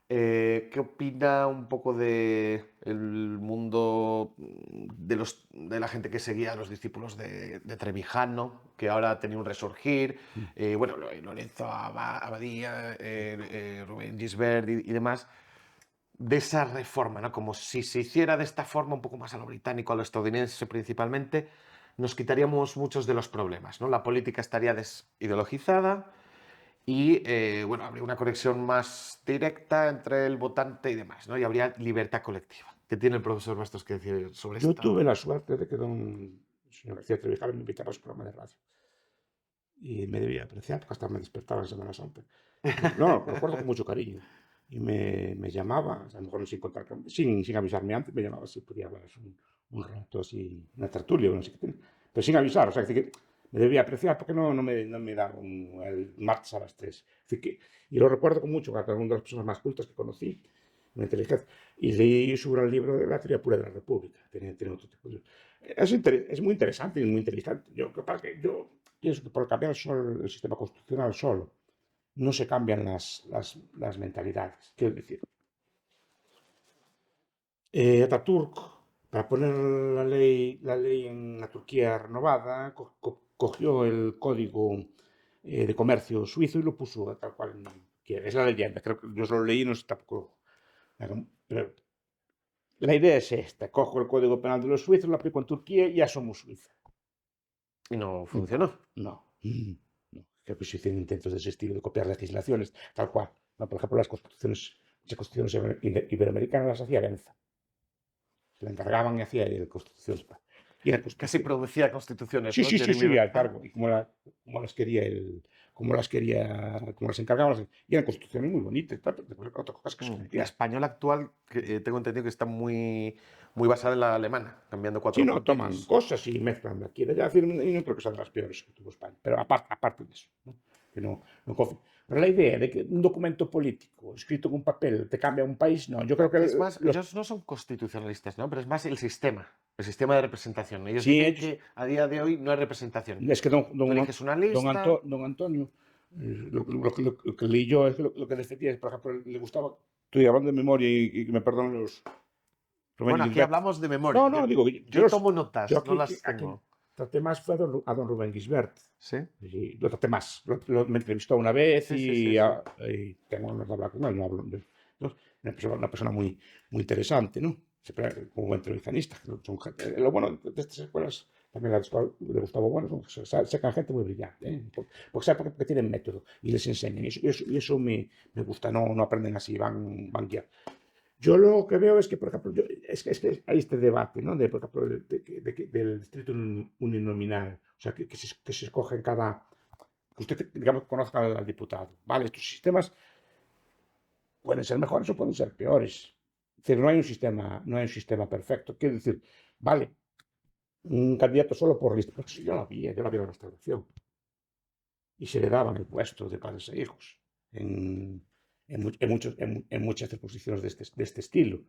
A: ¿Qué opina un poco de el mundo de la gente que seguía a los discípulos de Trevijano, que ahora ha tenido un resurgir? Bueno, Lorenzo Abadía, Rubén Gisbert y demás, de esa reforma, ¿no? Como si se hiciera de esta forma, un poco más a lo británico, a lo estadounidense principalmente, nos quitaríamos muchos de los problemas, ¿no? La política estaría desideologizada y, bueno, habría una conexión más directa entre el votante y demás, ¿no? Y habría libertad colectiva. ¿Qué tiene el profesor Bastos que decir sobre
B: Yo
A: esto?
B: tuve la suerte de que don señor García Trevijano me invitaba a su programa de radio. Y me debía apreciar, porque hasta me despertaba en Semana Santa. No, lo recuerdo con mucho cariño. Y me llamaba, a lo mejor sin contar, sin avisarme antes, me llamaba si podía hablar un rato así, una tertulia, no sé qué, pero sin avisar, o sea, que me debía apreciar porque no me daba el martes a las 3. Y lo recuerdo con mucho, porque era una de las personas más cultas que conocí, una inteligencia. Y leí su gran libro de la teoría pura de la República. Tiene otro tipo de... Es muy interesante y muy inteligente. Yo pienso que por cambiar el sistema constitucional solo no se cambian las mentalidades. Quiero decir, Ataturk, para poner la ley en la Turquía renovada, cogió el código de comercio suizo y lo puso tal cual quiere. Es la leyenda, creo que yo solo leí, no sé tampoco. Pero la idea es esta: cojo el código penal de los suizos, lo aplico en Turquía y ya somos Suiza.
A: Y no
B: No,
A: funcionó.
B: no. Creo que se hicieron intentos de ese estilo, de copiar legislaciones, tal cual. No, por ejemplo, las constituciones iberoamericanas las hacía Benza. Se le encargaban y hacía el constituciones. Y la
A: Casi
B: constitución.
A: producía constituciones,
B: Sí,
A: ¿no?
B: sí, sí,
A: Jeremy
B: sí, al
A: Bentham.
B: cargo. Y como las encargaban. Y eran constituciones muy bonitas. Otra cosa que se
A: La
B: cometía.
A: española actual, tengo entendido que está muy, muy basada en la alemana, cambiando
B: Sí,
A: cuatro
B: no, toman
A: puntitos.
B: cosas y mezclan de aquí y de allá, y no creo que sean de las peores que tuvo España. Pero aparte de eso, ¿no? Que no confío. Pero la idea de que un documento político escrito en un papel te cambia un país, no. Yo creo que
A: Es más, ellos no son constitucionalistas, ¿no? Pero es más el sistema de representación. Ellos
B: sí,
A: dicen
B: ellos,
A: que a día de hoy no hay representación.
B: es que
A: Tú eliges una lista.
B: don Antonio, lo que leí yo es que lo que defendía es, por ejemplo, le gustaba, estoy hablando de memoria y que me perdonen los Rubén
A: Bueno, aquí
B: Gisbert.
A: hablamos de memoria.
B: No,
A: Yo,
B: no, digo,
A: yo tomo notas, no las
B: a quien
A: tengo.
B: traté más fue a don Rubén Gisbert.
A: ¿Sí?
B: Y lo traté más. Me entrevistó una vez
A: Sí, sí, sí, sí.
B: y tengo ganas de hablar con él. No hablo, ¿no? Una persona muy interesante, ¿no? Siempre como buen entrevistanista. Lo bueno de estas escuelas, también la de Gustavo Bueno, sacan gente muy brillante, ¿eh? Porque, ¿sabe? Porque tienen método y les enseñan. Y eso me gusta, no aprenden así, van guiar. Yo lo que veo es que, por ejemplo, es que hay este debate, ¿no? Por ejemplo, del distrito uninominal, o sea, que se escoge en cada, que usted, digamos, conozca al diputado. Vale, estos sistemas pueden ser mejores o pueden ser peores. Es decir, no hay un sistema perfecto. Quiero decir, vale, un candidato solo por lista, porque yo la vi en la restauración, y se le daban el puesto de padres e hijos. en, en muchas circunscripciones de este estilo.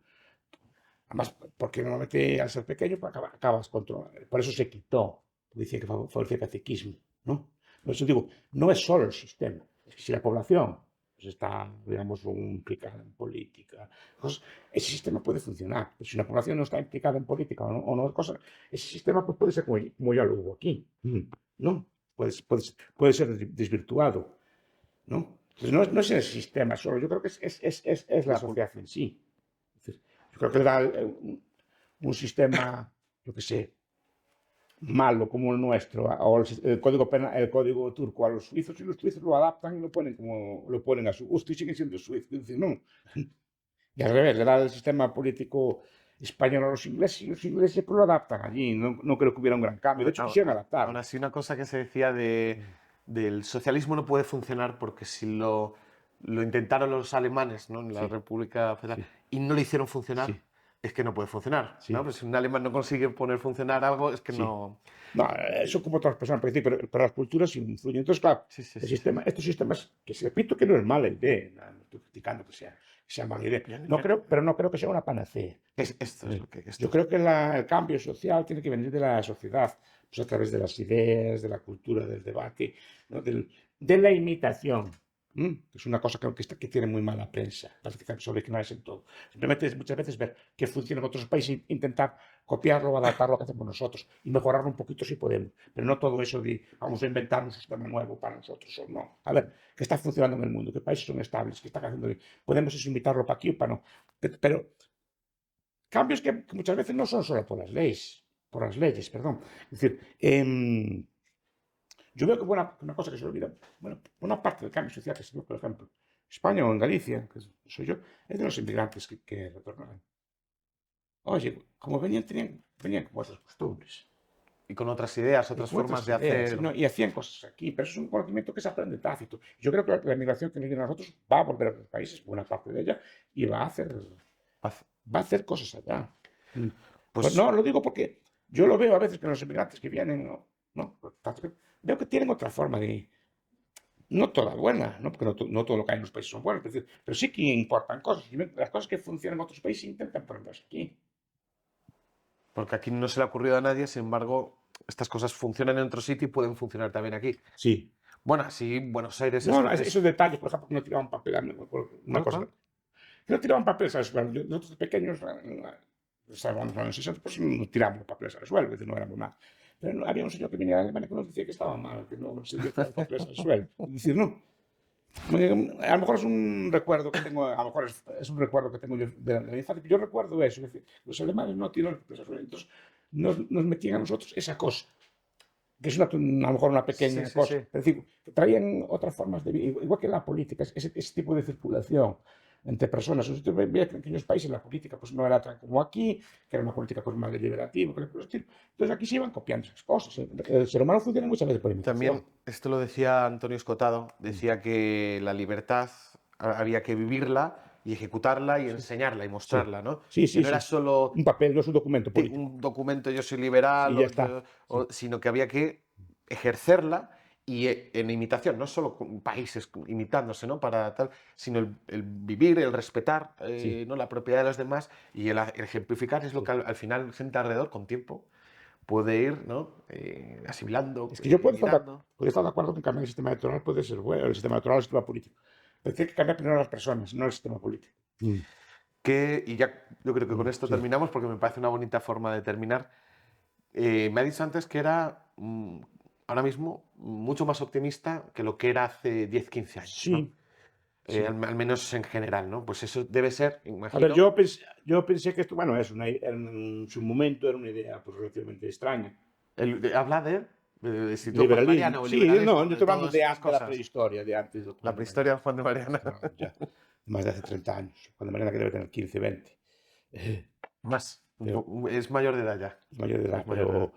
B: Además, porque normalmente al ser pequeño pues, acabas controlando. Por eso se quitó, decía que favorecía el caciquismo, ¿no? Por eso digo, no es solo el sistema, es que si la población pues, está, digamos, implicada en política, pues, ese sistema puede funcionar. Pero si una población no está implicada en política o no cosas, ese sistema pues, puede ser como ya lo hubo aquí, ¿no? Puede ser desvirtuado, ¿no? Entonces, no es el sistema solo, yo creo que es la
A: La cul-
B: sociedad en sí. Es decir, yo creo que era un sistema, yo qué sé, malo como el nuestro, o el código penal, el código turco a los suizos, y los suizos lo adaptan y lo ponen como lo ponen a su gusto y siguen siendo suizos. Es decir, no. Y al revés, le da el sistema político español a los ingleses y los ingleses pues, lo adaptan allí. No creo que hubiera un gran cambio. De hecho, quisieran
A: Aún
B: adaptarlo.
A: así, una cosa que se decía del socialismo no puede funcionar porque si lo intentaron los alemanes, ¿no? En la
B: Sí,
A: República Federal
B: sí,
A: y no lo hicieron funcionar,
B: sí,
A: es que no puede funcionar, ¿no?
B: sí,
A: Pues si un alemán no consigue poner funcionar algo, es que
B: sí.
A: no...
B: No, eso como otras personas, pero las culturas influyen. Entonces, claro,
A: Sí, sí, sí, sí.
B: estos sistemas, que se repito que no es mala idea, no estoy criticando que sea mala idea, pero no creo que sea una panacea.
A: Esto es lo que...
B: Yo
A: Esto es.
B: creo que el cambio social tiene que venir de la sociedad, pues a través de las ideas, de la cultura, del debate, ¿no? De la imitación. Que es una cosa que tiene muy mala prensa, las que originales en todo. Simplemente muchas veces ver qué funciona en otros países e intentar copiarlo o adaptar lo que hacemos nosotros y mejorarlo un poquito si podemos. Pero no todo eso de vamos a inventar un sistema nuevo para nosotros o no. A ver, qué está funcionando en el mundo, qué países son estables, qué están haciendo bien. Podemos eso imitarlo para aquí o para no. Pero cambios que muchas veces no son solo por las leyes, perdón. Es decir, yo veo que una cosa que se olvida, bueno, una parte del cambio social que se ve, por ejemplo, España o en Galicia, que soy yo, es de los inmigrantes que retornaron. Oye, como venían con otras costumbres
A: Y con otras ideas,
B: y
A: otras
B: con
A: formas
B: otras
A: de
B: ideas,
A: hacer...
B: y hacían cosas aquí, pero eso es un conocimiento que se aprende tácito. Yo creo que la inmigración que nos viene a nosotros va a volver a los países, buena parte de ella, y va a hacer cosas allá. Pues
A: Pues
B: no, lo digo porque yo lo veo a veces que los inmigrantes que vienen, no, veo que tienen otra forma de, no toda buena, ¿no? Porque no todo lo que hay en los países son buenos, es decir, pero sí que importan cosas. Y las cosas que funcionan en otros países intentan ponerlas aquí.
A: porque aquí no se le ha ocurrido a nadie, sin embargo, estas cosas funcionan en otro sitio y pueden funcionar también aquí.
B: Sí.
A: Bueno, así Buenos Aires
B: No, no,
A: es...
B: esos detalles, por ejemplo, que no tiraban papel, una
A: ¿Cuál,
B: cosa,
A: cuál?
B: que no tiraban papeles al suelo. Nosotros de pequeños, estábamos en los años 60, pues no tiramos papeles al suelo, es decir, no éramos nada. Pero había un señor que venía de Alemania que nos decía que estaba mal, que no se debía tirar papeles al suelo. Es decir, no. A lo mejor es un recuerdo que tengo, a lo mejor es un recuerdo que tengo yo de la infancia, yo recuerdo eso, es decir, los alemanes no tiran papeles al suelo, entonces nos metían a nosotros esa cosa, que es a lo mejor una
A: Sí,
B: pequeña
A: sí,
B: cosa,
A: sí.
B: es decir, que traían otras formas de vida, igual que la política, ese tipo de circulación entre personas. Usted veía que en aquellos países la política pues, no era tan como aquí, que era una política pues, más deliberativa, entonces aquí se iban copiando esas cosas. El ser humano funciona muchas veces por imitación.
A: También, esto lo decía Antonio Escotado, decía que la libertad había que vivirla y ejecutarla y
B: Sí,
A: enseñarla y
B: sí,
A: mostrarla, ¿no?
B: sí,
A: Que
B: sí,
A: no era
B: sí.
A: solo
B: Un papel no es un documento político.
A: un documento yo soy liberal,
B: Y ya está. Sí,
A: sino que había que ejercerla y en imitación, no solo con países imitándose, ¿no? Para tal, sino el vivir, el respetar,
B: sí,
A: ¿no? La propiedad de los demás y el ejemplificar es lo que
B: sí.
A: al final gente alrededor con tiempo puede ir, ¿no? Asimilando,
B: Es que yo
A: mirando.
B: puedo estar de acuerdo con cambiar el sistema electoral, puede ser bueno, el sistema electoral o el sistema político. Pero tiene que cambiar primero a las personas, no el sistema político.
A: Y ya yo creo que con esto
B: Sí.
A: terminamos porque me parece una bonita forma de terminar. Me ha dicho antes que era ahora mismo mucho más optimista que lo que era hace 10, 15 años, ¿no?
B: Sí, sí.
A: Al menos en general, ¿no? Pues eso debe ser,
B: A ver,
A: imagino.
B: yo pensé que esto, bueno, en su momento era una idea pues, relativamente extraña.
A: Habla del Instituto Juan de
B: Liberalismo.
A: Mariana o el
B: Sí, no,
A: liberalismo,
B: yo
A: de
B: estoy hablando
A: todas estas
B: de la
A: cosas.
B: prehistoria, de antes de
A: La
B: Juan de Mariana.
A: prehistoria de Juan de Mariana.
B: No, ya, más de hace 30 años. Juan de Mariana que debe tener 15, 20.
A: Más.
B: Pero
A: Es mayor de edad ya.
B: es mayor de edad,
A: Es mayor de edad.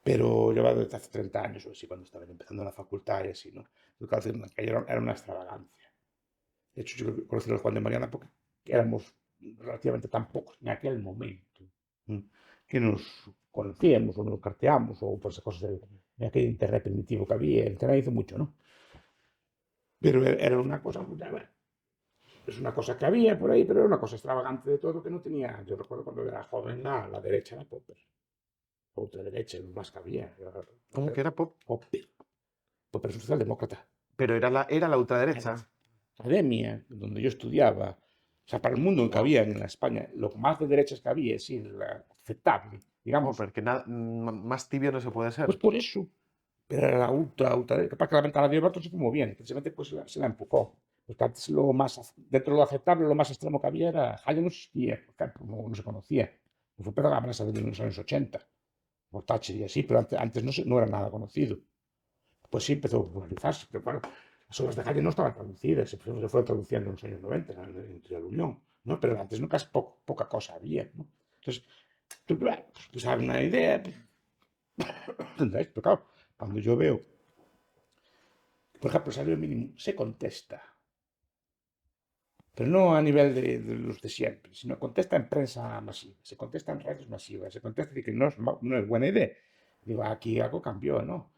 B: pero yo desde hace 30 años o así, cuando estaba empezando la facultad y así, ¿no? Yo creo que era una extravagancia. De hecho, yo conocí a Juan de Mariana porque éramos relativamente tan pocos en aquel momento que nos conocíamos o nos carteamos o por esas cosas de aquel internet primitivo que había. El internet hizo mucho, ¿no? Pero era una cosa, bueno, es una cosa que había por ahí, pero era una cosa extravagante de todo que no tenía. Yo recuerdo cuando era joven, la derecha era Popper, ultraderecha, lo más que había.
A: ¿Cómo que era pop?
B: Popper, Popper es un socialdemócrata.
A: Pero era la
B: En la
A: ultraderecha.
B: academia donde yo estudiaba, o sea, para el mundo en que
A: Wow.
B: había en España, lo más de derechas que había, sí, aceptable, digamos,
A: Porque más tibio no se puede
B: pues
A: ser.
B: por eso. Pero era la ultra, capaz que la mentalidad de Alberto se fue muy bien, precisamente pues se la empujó. Porque antes dentro de lo aceptable, lo más extremo que había era, Hayek no existía, por ejemplo, no se conocía. Fue Pedro Gabrasa de los años 80, por Thatcher y así, pero antes no era nada conocido. Pues sí empezó a popularizarse, pero claro, las obras de Hayek no estaban traducidas, se fueron traduciendo en los años 90, entre la Unión, ¿no? Pero antes no casi poca cosa había, ¿no? Entonces, pues hay una idea, ¿entendéis? Pero claro, cuando yo veo, por ejemplo, el salario mínimo se contesta, pero no a nivel de los de siempre, sino contesta en prensa masiva, se contesta en redes masivas, se contesta y que no es buena idea. Digo, aquí algo cambió, ¿no?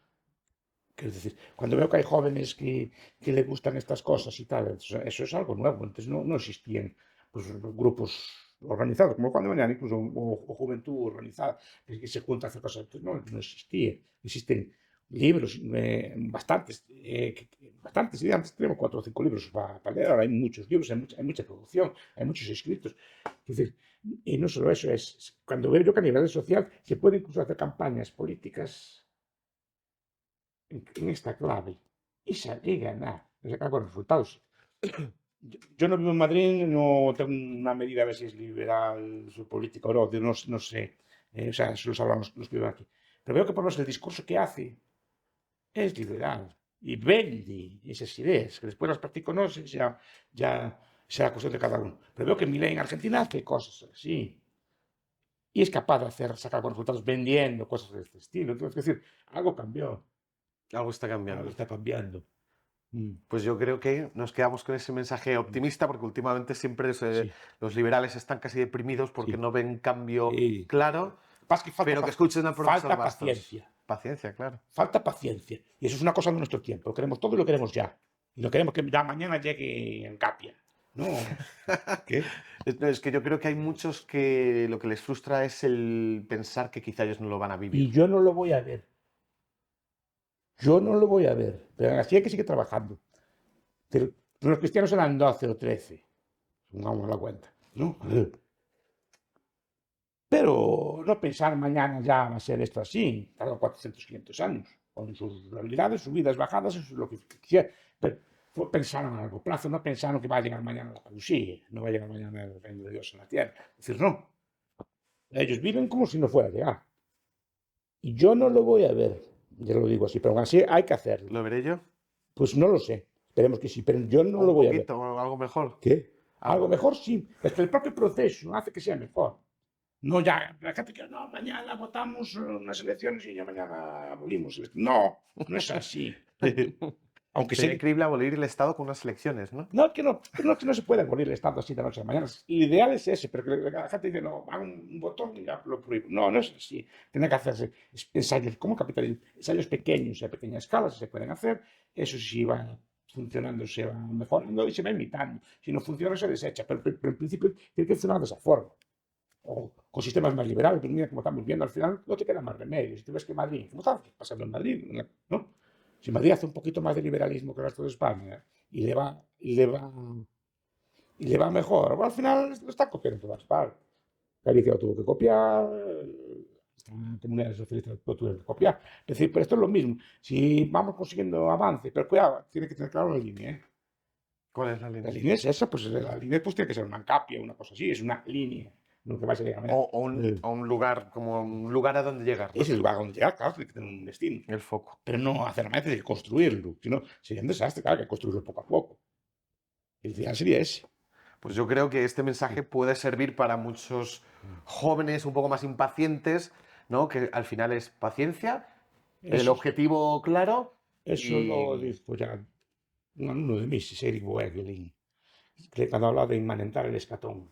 B: Quiero decir, cuando veo que hay jóvenes que le gustan estas cosas y tal, eso es algo nuevo. Antes no existían pues, grupos organizados, como cuando venían incluso o juventud organizada, que se junta a hacer cosas. Pues no existía. Existen libros, bastantes. Y antes tenemos 4 o 5 libros para leer, ahora hay muchos libros, hay mucha producción, hay muchos escritos. Es decir, y no solo eso, cuando veo yo que a nivel social se puede incluso hacer campañas políticas en esta clave y salir a ganar, sacar buenos resultados. Yo no vivo en Madrid, no tengo una medida a ver si es liberal su política o no sé. O sea, eso los hablamos los que viven aquí. Pero veo que por lo menos el discurso que hace es liberal y vende esas ideas, que después las practico no sé, ya será cuestión de cada uno. Pero veo que Milei en Argentina hace cosas así y es capaz de sacar buenos resultados vendiendo cosas de este estilo. Entonces, es decir, algo cambió,
A: Algo está
B: algo
A: cambiando.
B: está cambiando. Mm.
A: Pues yo creo que nos quedamos con ese mensaje optimista porque últimamente siempre
B: Sí,
A: los liberales están casi deprimidos porque
B: sí.
A: no ven cambio
B: Sí.
A: claro,
B: Pasa que
A: pero que escuchen al profesor
B: falta
A: Bastos.
B: paciencia.
A: Paciencia, claro.
B: Falta paciencia. Y eso es una cosa de nuestro tiempo. Lo queremos todo y lo queremos ya. Y lo queremos que ya mañana llegue en Capia. No. ¿Qué?
A: Es que yo creo que hay muchos que lo que les frustra es el pensar que quizá ellos no lo van a
B: Y
A: vivir.
B: yo no lo voy a ver. Yo no lo voy a ver. Pero así hay que seguir trabajando. Pero los cristianos eran 12 o 13. Pongamos la cuenta. ¿No? Pero no pensar mañana ya va a ser esto así, tarda 400, 500 años, con sus realidades, subidas, bajadas, eso es lo que quisiera. Pero pensaron a largo plazo, no pensaron que va a llegar mañana la parusia, no va a llegar mañana el reino de Dios en la tierra. Es decir, no, ellos viven como si no fuera a llegar. Y yo no lo voy a ver, ya lo digo así, pero aún así hay que hacerlo.
A: ¿Lo veré yo?
B: Pues no lo sé, esperemos que sí, pero yo
A: ¿O
B: no lo
A: un
B: voy a ver.
A: poquito, o algo mejor?
B: ¿Qué?
A: Algo
B: Algo mejor sí, es que el propio proceso hace que sea mejor. No, ya, la gente que no, mañana votamos unas elecciones y ya mañana abolimos. No es así. Aunque
A: Sería
B: sé,
A: increíble abolir el Estado con unas elecciones, ¿no?
B: no, que no se puede abolir el Estado así de noche a mañana. El ideal es ese, pero que la gente dice, no, hagan un botón y ya lo prohíbo. No es así. Tiene que hacerse ensayos como capitalismo, ensayos pequeños y a pequeña escala, si se pueden hacer. Eso sí va funcionando, se va mejorando y se va imitando. Si no funciona, se desecha. Pero en principio tiene que funcionar de esa forma. O con sistemas más liberales, pero mira, como estamos viendo al final, no te queda más remedio. Si tú ves que Madrid, ¿cómo está pasando en Madrid? ¿No? Si Madrid hace un poquito más de liberalismo que el resto de España y le va mejor, bueno, al final lo está copiando en todas partes. Galicia lo tuvo que copiar, comunidades socialistas lo tuvieron que copiar. Es decir, pero esto es lo mismo. Si vamos consiguiendo avance, pero cuidado, tiene que tener claro la línea, ¿eh?
A: ¿Cuál es la
B: La
A: línea?
B: línea es esa, pues la línea pues tiene que ser una capia, una cosa así, es una línea. No que vaya a llegar a
A: O un lugar, como un lugar a donde llegar, ¿no?
B: es el lugar donde llegar, claro, tiene que tener un destino.
A: El foco.
B: Pero no hacer nada de construirlo, sino sería un desastre, claro, que construirlo poco a poco. El ideal sería ese.
A: Pues yo creo que este mensaje puede servir para muchos jóvenes un poco más impacientes, ¿no? Que al final es paciencia, el
B: Eso,
A: objetivo claro
B: eso lo
A: y
B: dijo ya un alumno de Mises, Eric Voegelin, que cuando habla de inmanentar el escatón,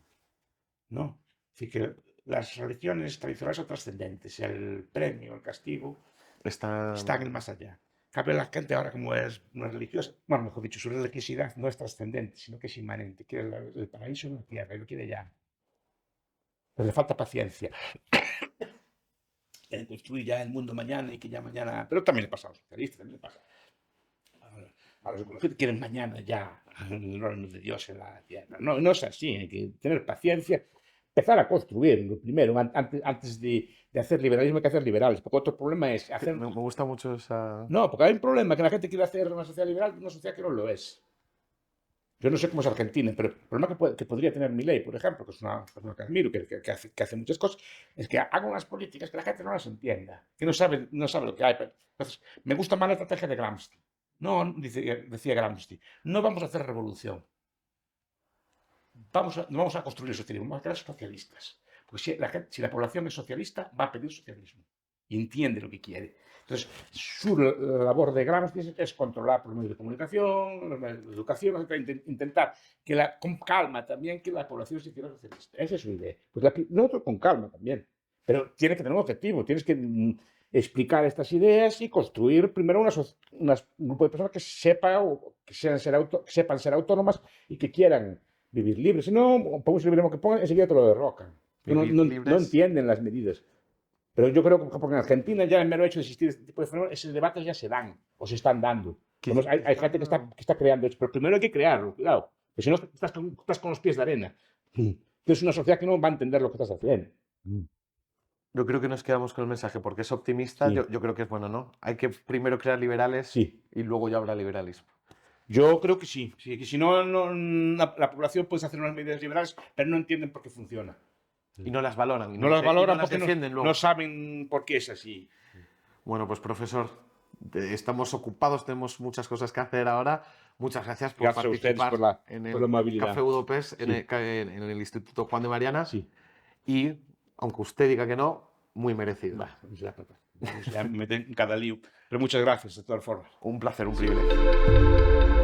B: ¿no? Así que las religiones tradicionales son trascendentes, el premio, el castigo,
A: está...
B: está en el más allá. Cambio la gente ahora como es una religiosa, bueno, mejor dicho, su religiosidad no es trascendente, sino que es inmanente. Quiere el paraíso en la tierra y lo quiere ya. Pero le falta paciencia. Quieren construir ya el mundo mañana y que ya mañana... Pero también le pasa a los socialistas, también le pasa a los ecologistas, quieren mañana ya el reino de Dios en la tierra. No, no es así, hay que tener paciencia, empezar a construir lo primero, antes de hacer liberalismo hay que hacer liberales, porque otro problema es hacer...
A: Me gusta mucho esa...
B: No, porque hay un problema, que la gente quiere hacer una sociedad liberal, una sociedad que no lo es. Yo no sé cómo es Argentina, pero el problema que podría tener Milei, por ejemplo, que es una persona que admiro, que hace muchas cosas, es que haga unas políticas que la gente no las entienda, que no sabe lo que hay. Entonces, me gusta más la estrategia de Gramsci. No, decía Gramsci, no vamos a hacer revolución, vamos a construir el socialismo, vamos a crear socialistas. Porque si la población es socialista, va a pedir socialismo y entiende lo que quiere. Entonces, su labor de Gramsci es controlar por medios de comunicación, los medios de educación, intentar con calma también que la población se hiciera socialista. Esa es su idea. Pues nosotros con calma también. Pero tiene que tener un objetivo, tienes que explicar estas ideas y construir primero un grupo de personas que sepan ser autónomas y que quieran vivir libres. Si no, pongas el liberalismo que pongan, enseguida te lo derrocan. No entienden las medidas. Pero yo creo que, por ejemplo, en Argentina ya el mero hecho de existir este tipo de fenómenos, esos debates ya se dan o se están dando. Hay gente que está creando eso, pero primero hay que crearlo, cuidado. Porque si no, estás con los pies de arena. Entonces, una sociedad que no va a entender lo que estás haciendo.
A: Yo creo que nos quedamos con el mensaje porque es optimista.
B: Sí.
A: Yo creo que es bueno, ¿no? Hay que primero crear liberales
B: Sí.
A: y luego ya habrá liberalismo.
B: Yo creo que sí. Que si no, la población puede hacer unas medidas liberales, pero no entienden por qué funciona.
A: Y no las valoran.
B: No las valoran
A: las
B: porque
A: defienden luego.
B: no saben por qué es así.
A: Bueno, pues profesor, estamos ocupados, tenemos muchas cosas que hacer ahora. Muchas gracias por participar en el Café Udopes, en el Instituto Juan de Mariana.
B: Sí.
A: Y, aunque usted diga que no, muy merecido.
B: Ya me meten en cada lío. Pero muchas gracias, de todas formas.
A: Un placer, un privilegio.